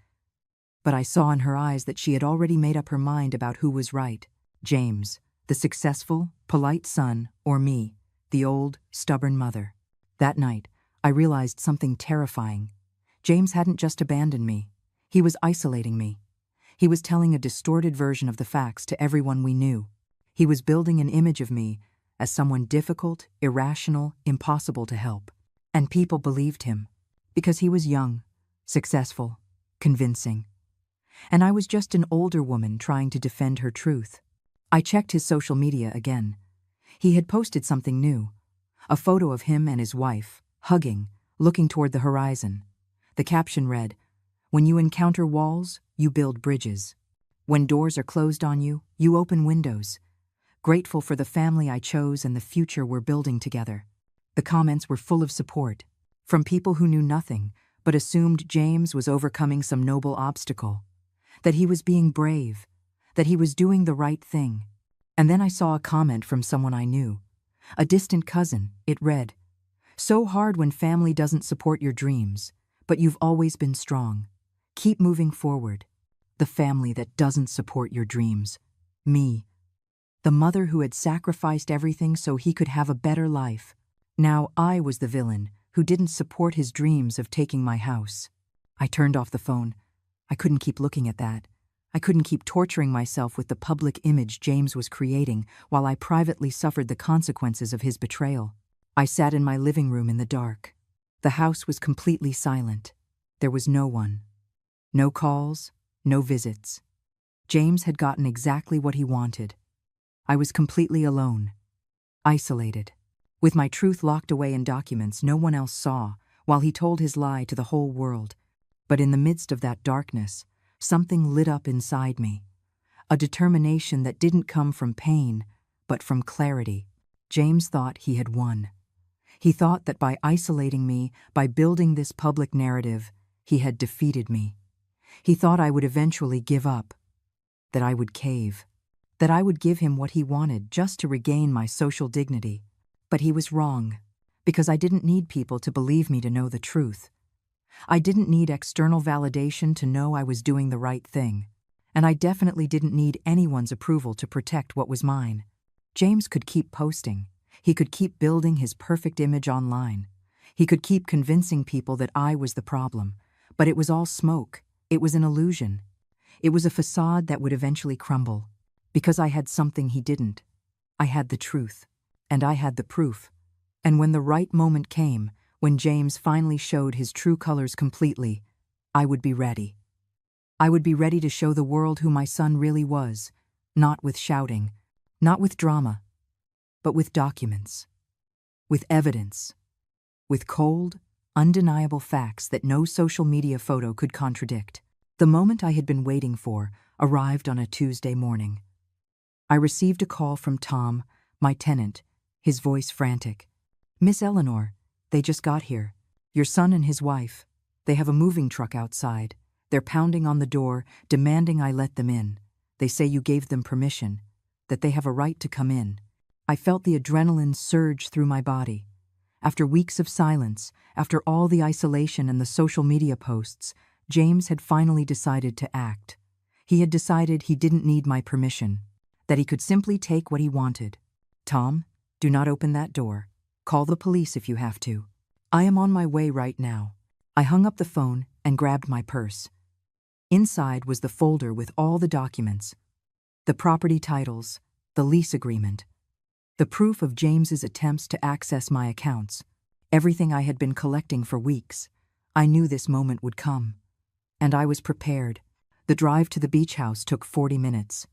But I saw in her eyes that she had already made up her mind about who was right. James, the successful, polite son, or me, the old, stubborn mother. That night, I realized something terrifying. James hadn't just abandoned me. He was isolating me. He was telling a distorted version of the facts to everyone we knew. He was building an image of me as someone difficult, irrational, impossible to help. And people believed him, because he was young, successful, convincing. And I was just an older woman trying to defend her truth. I checked his social media again. He had posted something new, a photo of him and his wife, hugging, looking toward the horizon. The caption read, "When you encounter walls, you build bridges. When doors are closed on you, you open windows. Grateful for the family I chose and the future we're building together." The comments were full of support, from people who knew nothing but assumed James was overcoming some noble obstacle, that he was being brave, that he was doing the right thing. And then I saw a comment from someone I knew, a distant cousin. It read, "So hard when family doesn't support your dreams, but you've always been strong. Keep moving forward." The family that doesn't support your dreams. Me. The mother who had sacrificed everything so he could have a better life. Now I was the villain who didn't support his dreams of taking my house. I turned off the phone. I couldn't keep looking at that. I couldn't keep torturing myself with the public image James was creating while I privately suffered the consequences of his betrayal. I sat in my living room in the dark. The house was completely silent. There was no one. No calls, no visits. James had gotten exactly what he wanted. I was completely alone, isolated, with my truth locked away in documents no one else saw, while he told his lie to the whole world. But in the midst of that darkness, something lit up inside me. A determination that didn't come from pain, but from clarity. James thought he had won. He thought that by isolating me, by building this public narrative, he had defeated me. He thought I would eventually give up, that I would cave, that I would give him what he wanted just to regain my social dignity. But he was wrong, because I didn't need people to believe me to know the truth. I didn't need external validation to know I was doing the right thing, and I definitely didn't need anyone's approval to protect what was mine. James could keep posting. He could keep building his perfect image online. He could keep convincing people that I was the problem, but it was all smoke. It was an illusion. It was a facade that would eventually crumble, because I had something he didn't. I had the truth, and I had the proof. And when the right moment came, when James finally showed his true colors completely, I would be ready. I would be ready to show the world who my son really was, not with shouting, not with drama, but with documents, with evidence, with cold, undeniable facts that no social media photo could contradict. The moment I had been waiting for arrived on a Tuesday morning. I received a call from Tom, my tenant, his voice frantic. "Miss Eleanor, they just got here. Your son and his wife. They have a moving truck outside. They're pounding on the door, demanding I let them in. They say you gave them permission, that they have a right to come in." I felt the adrenaline surge through my body. After weeks of silence, after all the isolation and the social media posts, James had finally decided to act. He had decided he didn't need my permission, that he could simply take what he wanted. "Tom, do not open that door. Call the police if you have to. I am on my way right now." I hung up the phone and grabbed my purse. Inside was the folder with all the documents, the property titles, the lease agreement, the proof of James's attempts to access my accounts, everything I had been collecting for weeks. I knew this moment would come, and I was prepared. The drive to the beach house took 40 minutes.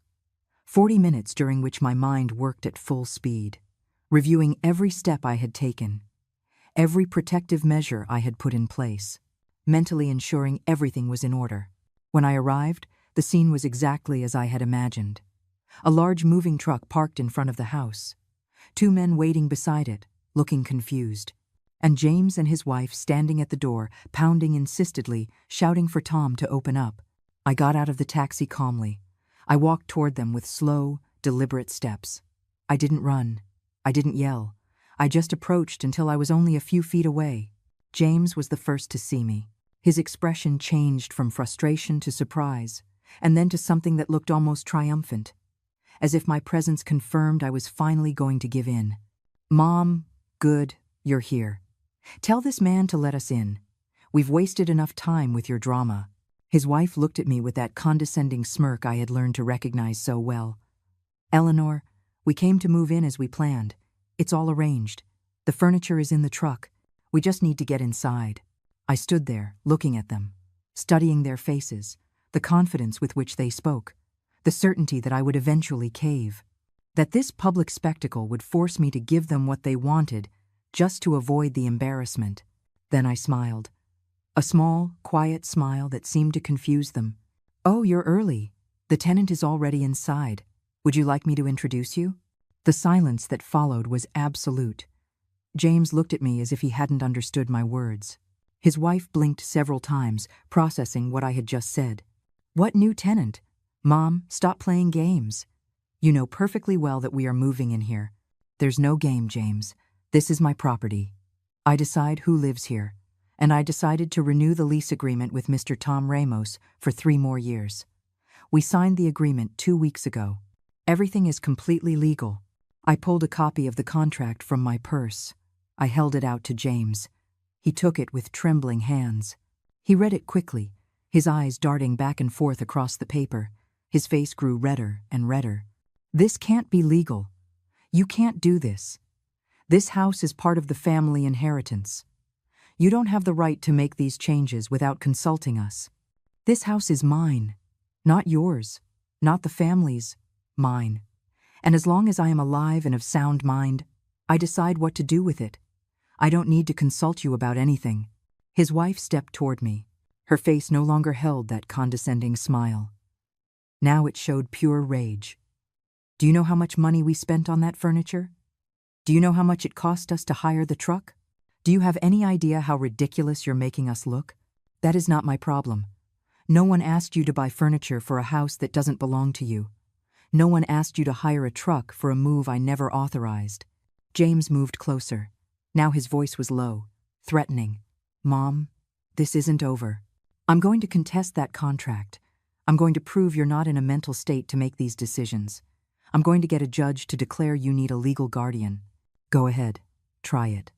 40 minutes during which my mind worked at full speed, reviewing every step I had taken, every protective measure I had put in place, mentally ensuring everything was in order. When I arrived, the scene was exactly as I had imagined. A large moving truck parked in front of the house. 2 men waiting beside it, looking confused, and James and his wife standing at the door, pounding insistently, shouting for Tom to open up. I got out of the taxi calmly. I walked toward them with slow, deliberate steps. I didn't run. I didn't yell. I just approached until I was only a few feet away. James was the first to see me. His expression changed from frustration to surprise, and then to something that looked almost triumphant, as if my presence confirmed I was finally going to give in. "Mom, good, you're here. Tell this man to let us in. We've wasted enough time with your drama." His wife looked at me with that condescending smirk I had learned to recognize so well. "Eleanor, we came to move in as we planned. It's all arranged. The furniture is in the truck. We just need to get inside." I stood there, looking at them, studying their faces, the confidence with which they spoke, the certainty that I would eventually cave, that this public spectacle would force me to give them what they wanted just to avoid the embarrassment. Then I smiled. A small, quiet smile that seemed to confuse them. "Oh, you're early. The tenant is already inside. Would you like me to introduce you?" The silence that followed was absolute. James looked at me as if he hadn't understood my words. His wife blinked several times, processing what I had just said. "What new tenant? Mom, stop playing games. You know perfectly well that we are moving in here. There's no game, James. This is my property. I decide who lives here, and I decided to renew the lease agreement with Mr. Tom Ramos for 3 more years. We signed the agreement 2 weeks ago. Everything is completely legal." I pulled a copy of the contract from my purse. I held it out to James. He took it with trembling hands. He read it quickly, his eyes darting back and forth across the paper. His face grew redder and redder. This can't be legal. You can't do this. This house is part of the family inheritance. You don't have the right to make these changes without consulting us. This house is mine, not yours, not the family's, mine. And as long as I am alive and of sound mind, I decide what to do with it. I don't need to consult you about anything. His wife stepped toward me. Her face no longer held that condescending smile. Now it showed pure rage. Do you know how much money we spent on that furniture? Do you know how much it cost us to hire the truck? Do you have any idea how ridiculous you're making us look? That is not my problem. No one asked you to buy furniture for a house that doesn't belong to you. No one asked you to hire a truck for a move I never authorized. James moved closer. Now his voice was low, threatening. Mom, this isn't over. I'm going to contest that contract. I'm going to prove you're not in a mental state to make these decisions. I'm going to get a judge to declare you need a legal guardian. Go ahead, try it.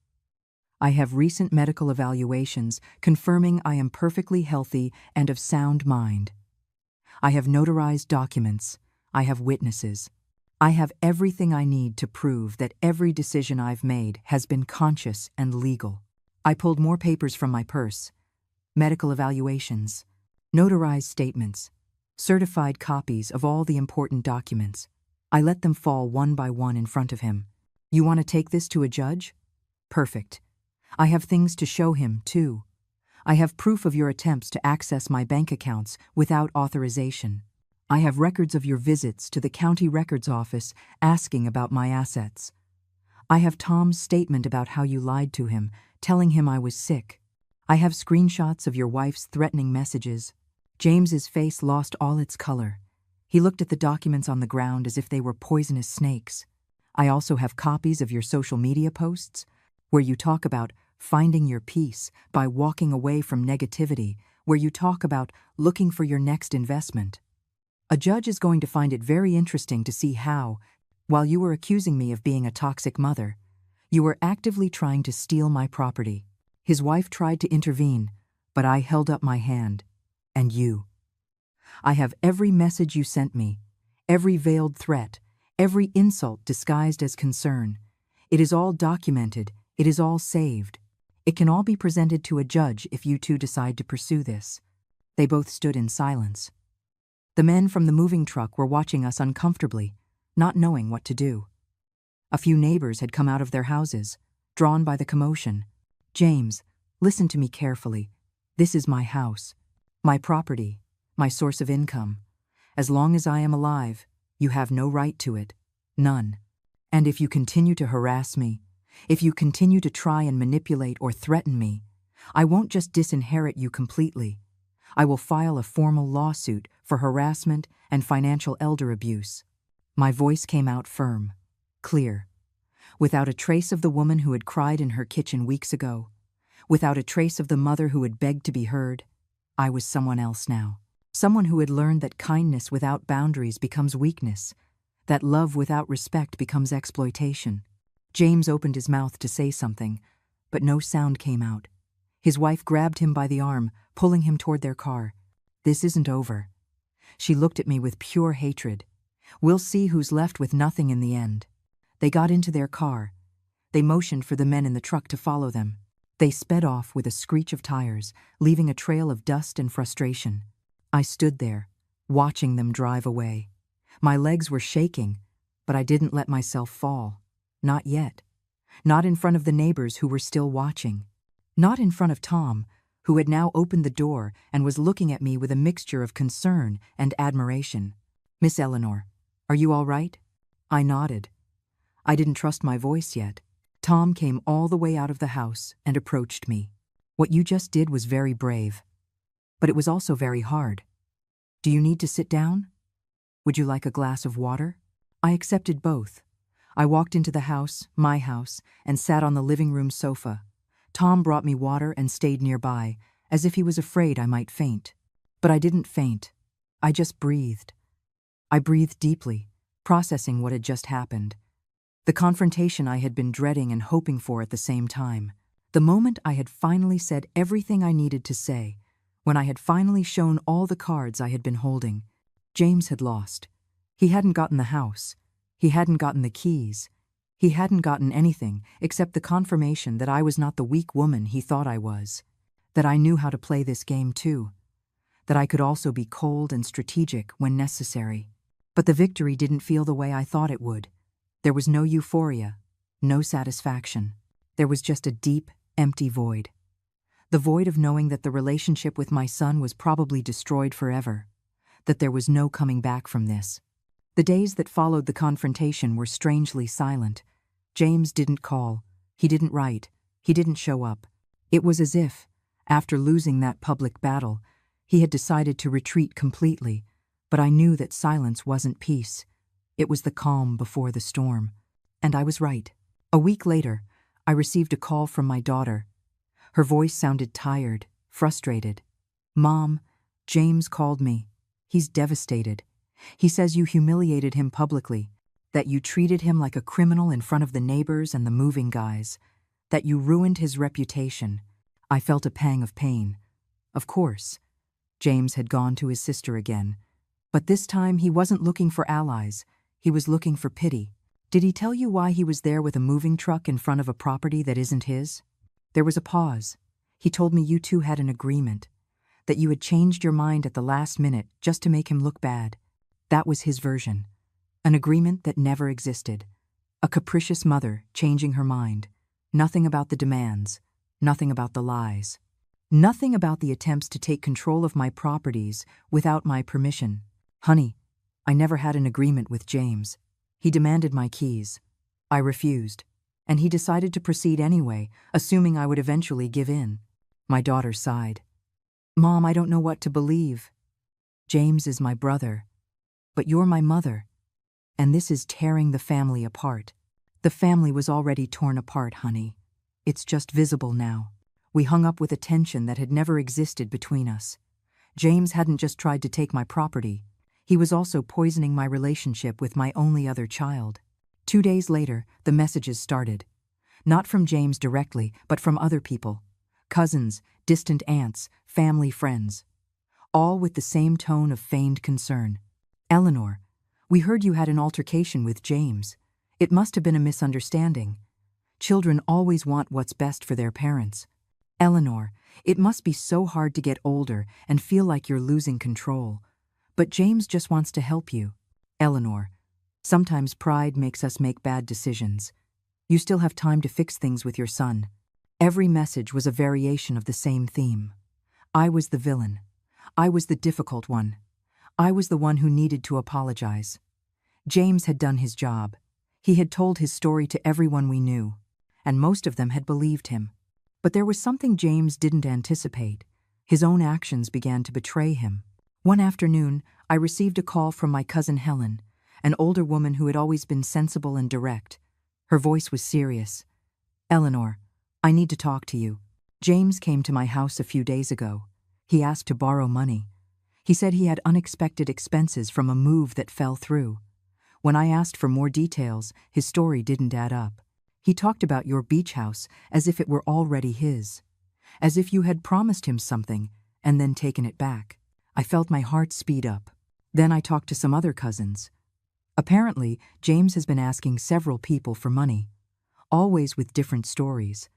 I have recent medical evaluations confirming I am perfectly healthy and of sound mind. I have notarized documents. I have witnesses. I have everything I need to prove that every decision I've made has been conscious and legal. I pulled more papers from my purse. Medical evaluations, notarized statements, certified copies of all the important documents. I let them fall one by one in front of him. You want to take this to a judge? Perfect. I have things to show him, too. I have proof of your attempts to access my bank accounts without authorization. I have records of your visits to the county records office asking about my assets. I have Tom's statement about how you lied to him, telling him I was sick. I have screenshots of your wife's threatening messages. James's face lost all its color. He looked at the documents on the ground as if they were poisonous snakes. I also have copies of your social media posts, where you talk about finding your peace by walking away from negativity, where you talk about looking for your next investment. A judge is going to find it very interesting to see how, while you were accusing me of being a toxic mother, you were actively trying to steal my property. His wife tried to intervene, but I held up my hand. And you. I have every message you sent me, every veiled threat, every insult disguised as concern. It is all documented, it is all saved. It can all be presented to a judge if you two decide to pursue this. They both stood in silence. The men from the moving truck were watching us uncomfortably, not knowing what to do. A few neighbors had come out of their houses, drawn by the commotion. James, listen to me carefully. This is my house, my property, my source of income. As long as I am alive, you have no right to it. None. And if you continue to harass me, if you continue to try and manipulate or threaten me, I won't just disinherit you completely. I will file a formal lawsuit for harassment and financial elder abuse. My voice came out firm, clear, without a trace of the woman who had cried in her kitchen weeks ago, without a trace of the mother who had begged to be heard. I was someone else now, someone who had learned that kindness without boundaries becomes weakness, that love without respect becomes exploitation. James opened his mouth to say something, but no sound came out. His wife grabbed him by the arm, pulling him toward their car. This isn't over. She looked at me with pure hatred. We'll see who's left with nothing in the end. They got into their car. They motioned for the men in the truck to follow them. They sped off with a screech of tires, leaving a trail of dust and frustration. I stood there, watching them drive away. My legs were shaking, but I didn't let myself fall. Not yet. Not in front of the neighbors who were still watching. Not in front of Tom, who had now opened the door and was looking at me with a mixture of concern and admiration. Miss Eleanor, are you all right? I nodded. I didn't trust my voice yet. Tom came all the way out of the house and approached me. What you just did was very brave. But it was also very hard. Do you need to sit down? Would you like a glass of water? I accepted both. I walked into the house, my house, and sat on the living room sofa. Tom brought me water and stayed nearby, as if he was afraid I might faint. But I didn't faint. I just breathed. I breathed deeply, processing what had just happened. The confrontation I had been dreading and hoping for at the same time. The moment I had finally said everything I needed to say, when I had finally shown all the cards I had been holding. James had lost. He hadn't gotten the house. He hadn't gotten the keys. He hadn't gotten anything except the confirmation that I was not the weak woman he thought I was. That I knew how to play this game too. That I could also be cold and strategic when necessary. But the victory didn't feel the way I thought it would. There was no euphoria, no satisfaction. There was just a deep, empty void. The void of knowing that the relationship with my son was probably destroyed forever. That there was no coming back from this. The days that followed the confrontation were strangely silent. James didn't call. He didn't write. He didn't show up. It was as if, after losing that public battle, he had decided to retreat completely, but I knew that silence wasn't peace. It was the calm before the storm. And I was right. A week later, I received a call from my daughter. Her voice sounded tired, frustrated. "Mom, James called me. He's devastated. He says you humiliated him publicly, that you treated him like a criminal in front of the neighbors and the moving guys, that you ruined his reputation." I felt a pang of pain. Of course, James had gone to his sister again. But this time he wasn't looking for allies. He was looking for pity. "Did he tell you why he was there with a moving truck in front of a property that isn't his?" There was a pause. "He told me you two had an agreement, that you had changed your mind at the last minute just to make him look bad." That was his version. An agreement that never existed. A capricious mother changing her mind. Nothing about the demands. Nothing about the lies. Nothing about the attempts to take control of my properties without my permission. "Honey, I never had an agreement with James. He demanded my keys. I refused. And he decided to proceed anyway, assuming I would eventually give in." My daughter sighed. "Mom, I don't know what to believe. James is my brother. But you're my mother. And this is tearing the family apart." The family was already torn apart, honey. It's just visible now. We hung up with a tension that had never existed between us. James hadn't just tried to take my property. He was also poisoning my relationship with my only other child. 2 days later, the messages started. Not from James directly, but from other people. Cousins, distant aunts, family friends. All with the same tone of feigned concern. "Eleanor, we heard you had an altercation with James. It must have been a misunderstanding. Children always want what's best for their parents. Eleanor, it must be so hard to get older and feel like you're losing control. But James just wants to help you. Eleanor, sometimes pride makes us make bad decisions. You still have time to fix things with your son." Every message was a variation of the same theme. I was the villain. I was the difficult one. I was the one who needed to apologize. James had done his job. He had told his story to everyone we knew, and most of them had believed him. But there was something James didn't anticipate. His own actions began to betray him. One afternoon, I received a call from my cousin Helen, an older woman who had always been sensible and direct. Her voice was serious. "Eleanor, I need to talk to you. James came to my house a few days ago. He asked to borrow money. He said he had unexpected expenses from a move that fell through. When I asked for more details, his story didn't add up. He talked about your beach house as if it were already his. As if you had promised him something and then taken it back." I felt my heart speed up. Then I talked to some other cousins. Apparently, James has been asking several people for money, always with different stories,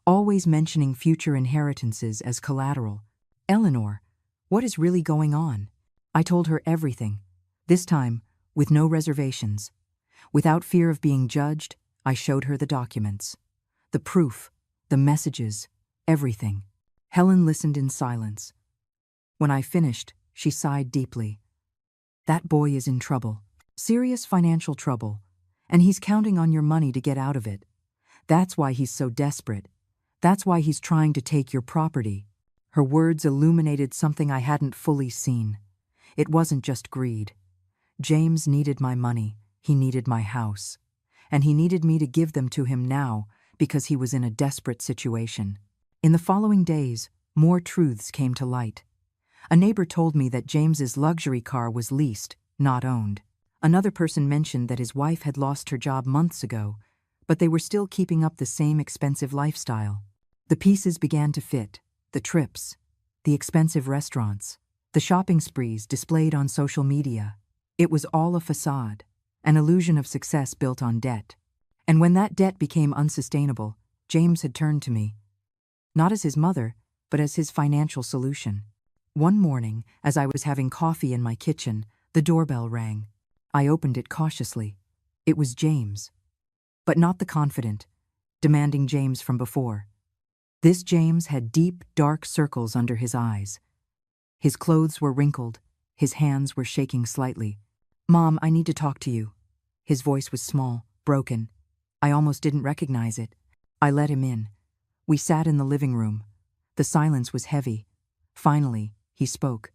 always mentioning future inheritances as collateral. "Eleanor, what is really going on?" I told her everything, this time with no reservations. Without fear of being judged, I showed her the documents. The proof, the messages, everything. Helen listened in silence. When I finished, she sighed deeply. "That boy is in trouble. Serious financial trouble. And he's counting on your money to get out of it. That's why he's so desperate. That's why he's trying to take your property." Her words illuminated something I hadn't fully seen. It wasn't just greed. James needed my money. He needed my house. And he needed me to give them to him now because he was in a desperate situation. In the following days, more truths came to light. A neighbor told me that James's luxury car was leased, not owned. Another person mentioned that his wife had lost her job months ago, but they were still keeping up the same expensive lifestyle. The pieces began to fit. The trips, the expensive restaurants, The shopping sprees displayed on social media. It was all a facade, an illusion of success built on debt. And when that debt became unsustainable, James had turned to me, not as his mother, but as his financial solution. One morning, as I was having coffee in my kitchen, the doorbell rang. I opened it cautiously. It was James. But not the confident, demanding James from before. This James had deep, dark circles under his eyes. His clothes were wrinkled, his hands were shaking slightly. "Mom, I need to talk to you." His voice was small, broken. I almost didn't recognize it. I let him in. We sat in the living room. The silence was heavy. Finally, he spoke.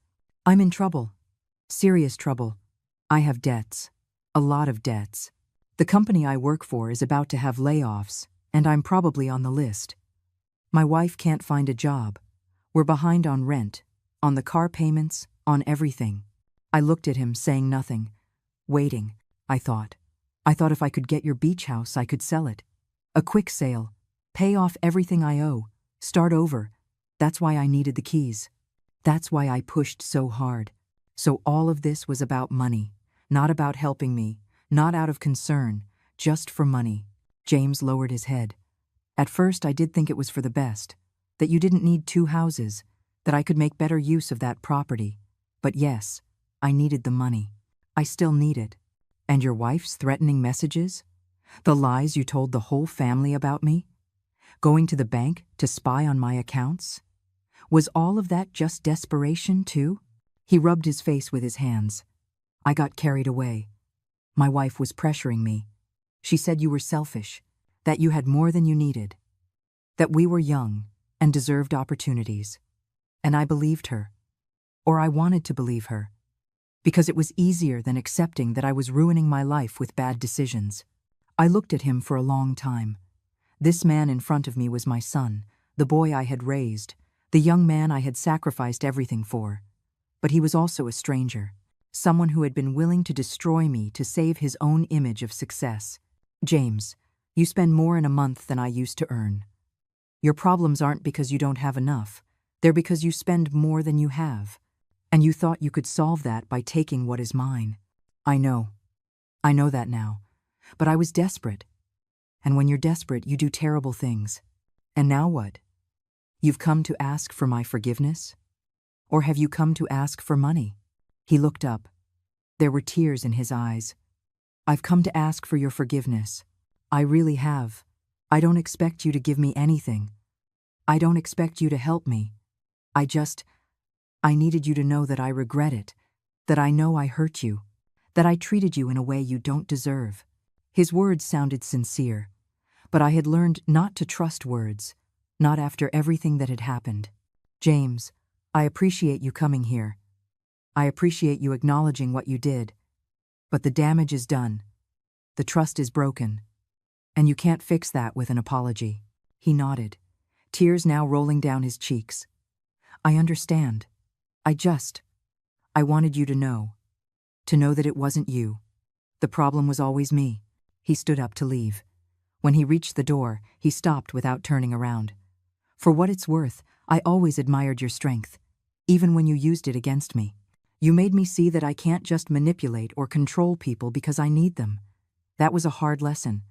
"I'm in trouble. Serious trouble. I have debts. A lot of debts. The company I work for is about to have layoffs, and I'm probably on the list. My wife can't find a job. We're behind on rent, on the car payments, on everything." I looked at him, saying nothing. Waiting, I thought. I thought if I could get your beach house, I could sell it. A quick sale. Pay off everything I owe. Start over. That's why I needed the keys. That's why I pushed so hard. So all of this was about money. Not about helping me. Not out of concern. Just for money. James lowered his head. "At first I did think it was for the best. That you didn't need 2 houses. That I could make better use of that property. But yes, I needed the money. I still need it. And your wife's threatening messages? The lies you told the whole family about me? Going to the bank to spy on my accounts? Was all of that just desperation, too?" He rubbed his face with his hands. "I got carried away. My wife was pressuring me. She said you were selfish, that you had more than you needed, that we were young and deserved opportunities. And I believed her. Or I wanted to believe her. Because it was easier than accepting that I was ruining my life with bad decisions." I looked at him for a long time. This man in front of me was my son, the boy I had raised, the young man I had sacrificed everything for. But he was also a stranger, someone who had been willing to destroy me to save his own image of success. "James, you spend more in a month than I used to earn. Your problems aren't because you don't have enough. They're because you spend more than you have. And you thought you could solve that by taking what is mine. I know. I know that now. But I was desperate. And when you're desperate, you do terrible things. And now what? You've come to ask for my forgiveness? Or have you come to ask for money?" He looked up. There were tears in his eyes. "I've come to ask for your forgiveness. I really have. I don't expect you to give me anything. I don't expect you to help me. I needed you to know that I regret it, that I know I hurt you, that I treated you in a way you don't deserve." His words sounded sincere, but I had learned not to trust words, not after everything that had happened. "James, I appreciate you coming here. I appreciate you acknowledging what you did. But the damage is done. The trust is broken. And you can't fix that with an apology." He nodded, tears now rolling down his cheeks. "I understand. I wanted you to know that it wasn't you. The problem was always me." He stood up to leave. When he reached the door, he stopped without turning around. "For what it's worth, I always admired your strength, even when you used it against me. You made me see that I can't just manipulate or control people because I need them. That was a hard lesson,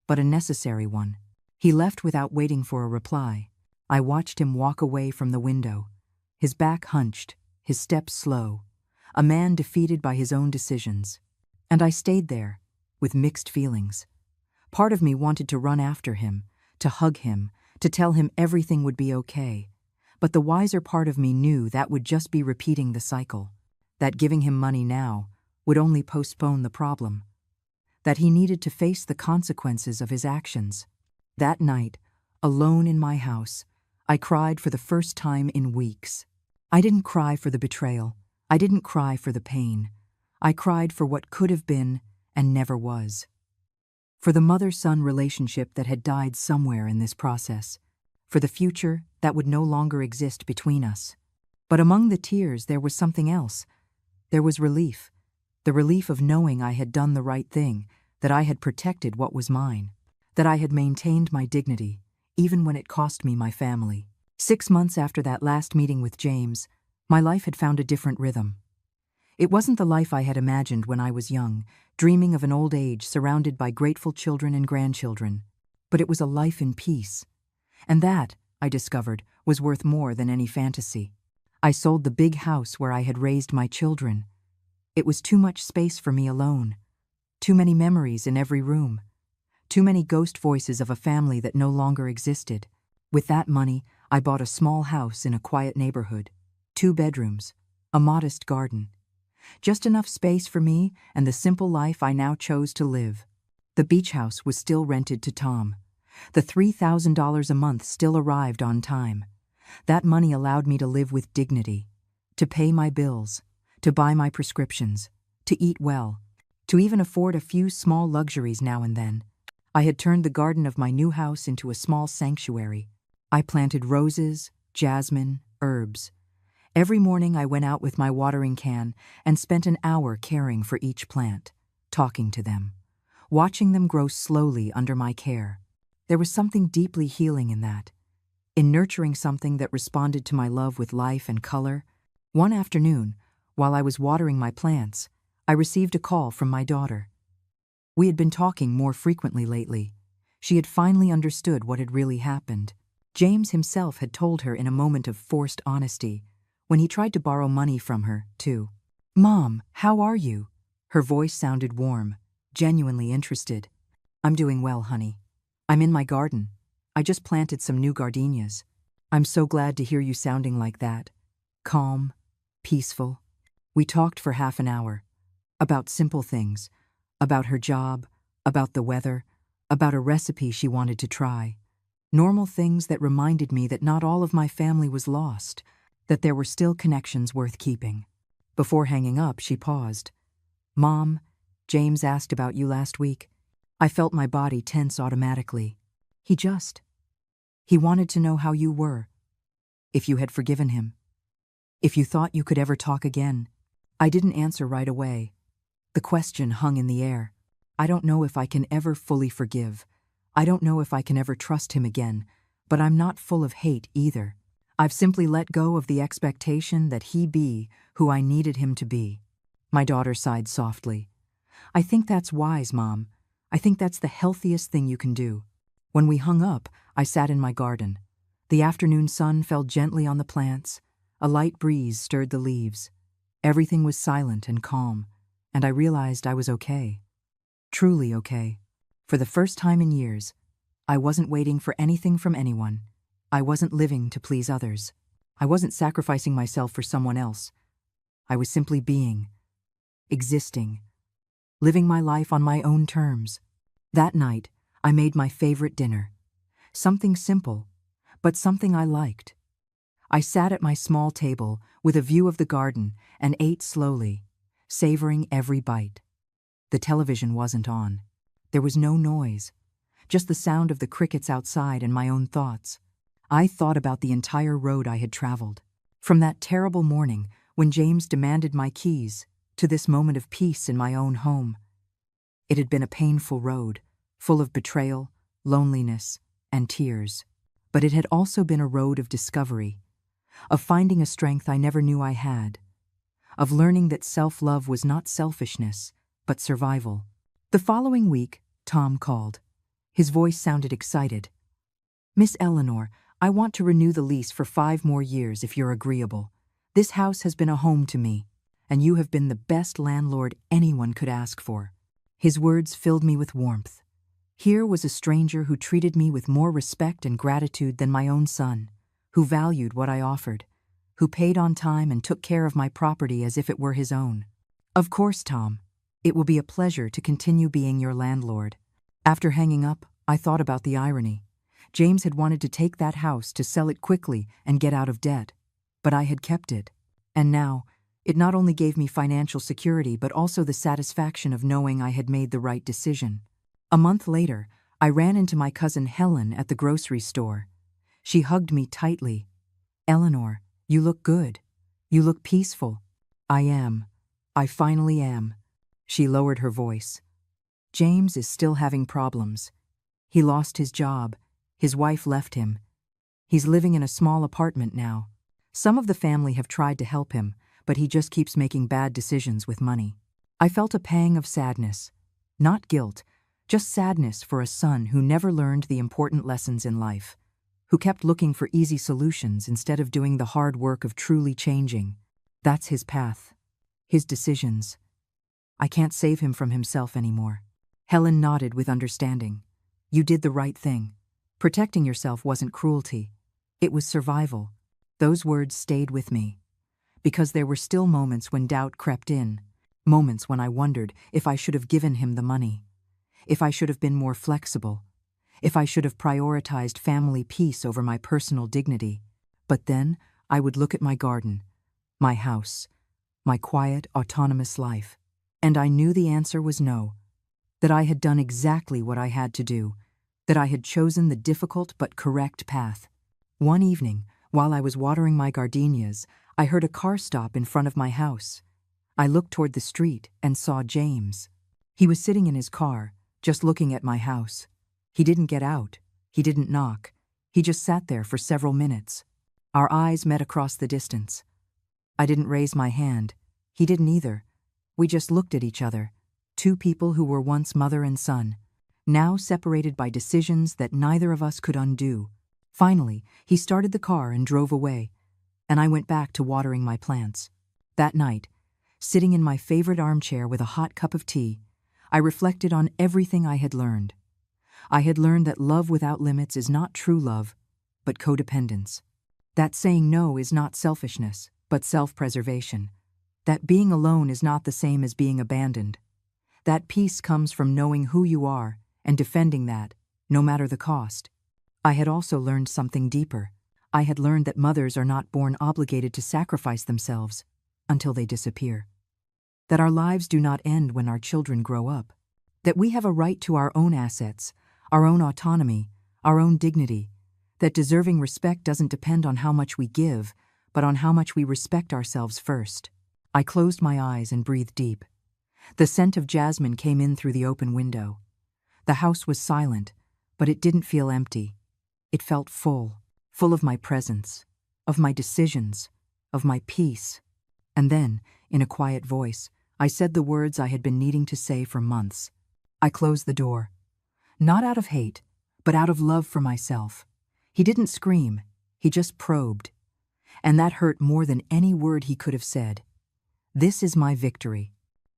but a necessary one." He left without waiting for a reply. I watched him walk away from the window, his back hunched, his steps slow, a man defeated by his own decisions. And I stayed there, with mixed feelings. Part of me wanted to run after him, to hug him, to tell him everything would be okay. But the wiser part of me knew that would just be repeating the cycle, that giving him money now would only postpone the problem, that he needed to face the consequences of his actions. That night, alone in my house, I cried for the first time in weeks. I didn't cry for the betrayal. I didn't cry for the pain. I cried for what could have been and never was. For the mother-son relationship that had died somewhere in this process. For the future that would no longer exist between us. But among the tears there was something else. There was relief. The relief of knowing I had done the right thing, that I had protected what was mine, that I had maintained my dignity, even when it cost me my family. 6 months after that last meeting with James, My life had found a different rhythm. It wasn't the life I had imagined when I was young, dreaming of an old age surrounded by grateful children and grandchildren. But it was a life in peace. And that, I discovered, was worth more than any fantasy. I sold the big house where I had raised my children. It was too much space for me alone. Too many memories in every room. Too many ghost voices of a family that no longer existed. With that money, I bought a small house in a quiet neighborhood. 2 bedrooms, a modest garden. Just enough space for me and the simple life I now chose to live. The beach house was still rented to Tom. The $3,000 a month still arrived on time. That money allowed me to live with dignity, to pay my bills, to buy my prescriptions, to eat well, to even afford a few small luxuries now and then. I had turned the garden of my new house into a small sanctuary. I planted roses, jasmine, herbs. Every morning I went out with my watering can and spent an hour caring for each plant, talking to them, watching them grow slowly under my care. There was something deeply healing in that, in nurturing something that responded to my love with life and color. One afternoon, while I was watering my plants, I received a call from my daughter. We had been talking more frequently lately. She had finally understood what had really happened. James himself had told her in a moment of forced honesty, when he tried to borrow money from her, too. "Mom, how are you?" Her voice sounded warm, genuinely interested. "I'm doing well, honey. I'm in my garden. I just planted some new gardenias. I'm so glad to hear you sounding like that. Calm, peaceful." We talked for half an hour. About simple things. About her job, about the weather, about a recipe she wanted to try. Normal things that reminded me that not all of my family was lost, that there were still connections worth keeping. Before hanging up, she paused. "Mom, James asked about you last week." I felt my body tense automatically. He wanted to know how you were, if you had forgiven him, if you thought you could ever talk again. I didn't answer right away. The question hung in the air. I don't know if I can ever fully forgive. I don't know if I can ever trust him again, but I'm not full of hate either. I've simply let go of the expectation that he be who I needed him to be. My daughter sighed softly. "I think that's wise, Mom. I think that's the healthiest thing you can do." When we hung up, I sat in my garden. The afternoon sun fell gently on the plants. A light breeze stirred the leaves. Everything was silent and calm, and I realized I was okay. Truly okay. For the first time in years, I wasn't waiting for anything from anyone. I wasn't living to please others. I wasn't sacrificing myself for someone else. I was simply being, existing, living my life on my own terms. That night, I made my favorite dinner. Something simple, but something I liked. I sat at my small table with a view of the garden and ate slowly, savoring every bite. The television wasn't on. There was no noise, just the sound of the crickets outside and my own thoughts. I thought about the entire road I had traveled. From that terrible morning when James demanded my keys to this moment of peace in my own home. It had been a painful road, full of betrayal, loneliness, and tears. But it had also been a road of discovery, of finding a strength I never knew I had, of learning that self-love was not selfishness, but survival. The following week, Tom called. His voice sounded excited. "Miss Eleanor, I want to renew the lease for 5 more years if you're agreeable. This house has been a home to me, and you have been the best landlord anyone could ask for." His words filled me with warmth. Here was a stranger who treated me with more respect and gratitude than my own son, who valued what I offered, who paid on time and took care of my property as if it were his own. "Of course, Tom. It will be a pleasure to continue being your landlord." After hanging up, I thought about the irony. James had wanted to take that house to sell it quickly and get out of debt, but I had kept it. And now, it not only gave me financial security but also the satisfaction of knowing I had made the right decision. A month later, I ran into my cousin Helen at the grocery store. She hugged me tightly. "Eleanor, you look good. You look peaceful." "I am. I finally am." She lowered her voice. "James is still having problems. He lost his job. His wife left him. He's living in a small apartment now. Some of the family have tried to help him, but he just keeps making bad decisions with money. I felt a pang of sadness. Not guilt, just sadness for a son who never learned the important lessons in life, who kept looking for easy solutions instead of doing the hard work of truly changing. That's his path, his decisions. I can't save him from himself anymore. Helen nodded with understanding. You did the right thing. Protecting yourself wasn't cruelty. It was survival. Those words stayed with me. Because there were still moments when doubt crept in. Moments when I wondered if I should have given him the money. If I should have been more flexible. If I should have prioritized family peace over my personal dignity. But then I would look at my garden, my house, my quiet, autonomous life. And I knew the answer was no. That I had done exactly what I had to do. That I had chosen the difficult but correct path. One evening, while I was watering my gardenias, I heard a car stop in front of my house. I looked toward the street and saw James. He was sitting in his car, just looking at my house. He didn't get out. He didn't knock. He just sat there for several minutes. Our eyes met across the distance. I didn't raise my hand. He didn't either. We just looked at each other. Two people who were once mother and son, now separated by decisions that neither of us could undo. Finally, he started the car and drove away, and I went back to watering my plants. That night, sitting in my favorite armchair with a hot cup of tea, I reflected on everything I had learned. I had learned that love without limits is not true love, but codependence. That saying no is not selfishness, but self-preservation. That being alone is not the same as being abandoned. That peace comes from knowing who you are and defending that, no matter the cost. I had also learned something deeper. I had learned that mothers are not born obligated to sacrifice themselves until they disappear. That our lives do not end when our children grow up. That we have a right to our own assets, our own autonomy, our own dignity. That deserving respect doesn't depend on how much we give, but on how much we respect ourselves first. I closed my eyes and breathed deep. The scent of jasmine came in through the open window. The house was silent, but it didn't feel empty. It felt full of my presence, of my decisions, of my peace. And then, in a quiet voice, I said the words I had been needing to say for months. I closed the door. Not out of hate, but out of love for myself. He didn't scream, he just probed. And that hurt more than any word he could have said. This is my victory.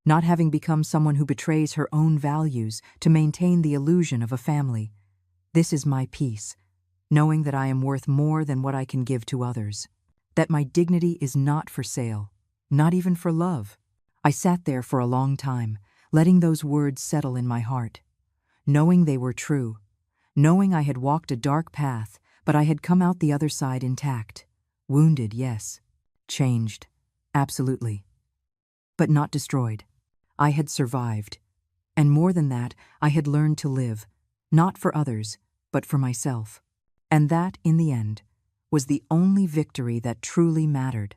Not having become someone who betrays her own values to maintain the illusion of a family. This is my peace, knowing that I am worth more than what I can give to others. That my dignity is not for sale, not even for love. I sat there for a long time, letting those words settle in my heart. Knowing they were true. Knowing I had walked a dark path, but I had come out the other side intact. Wounded, yes. Changed, absolutely. But not destroyed. I had survived. And more than that, I had learned to live, not for others, but for myself. And that, in the end, was the only victory that truly mattered.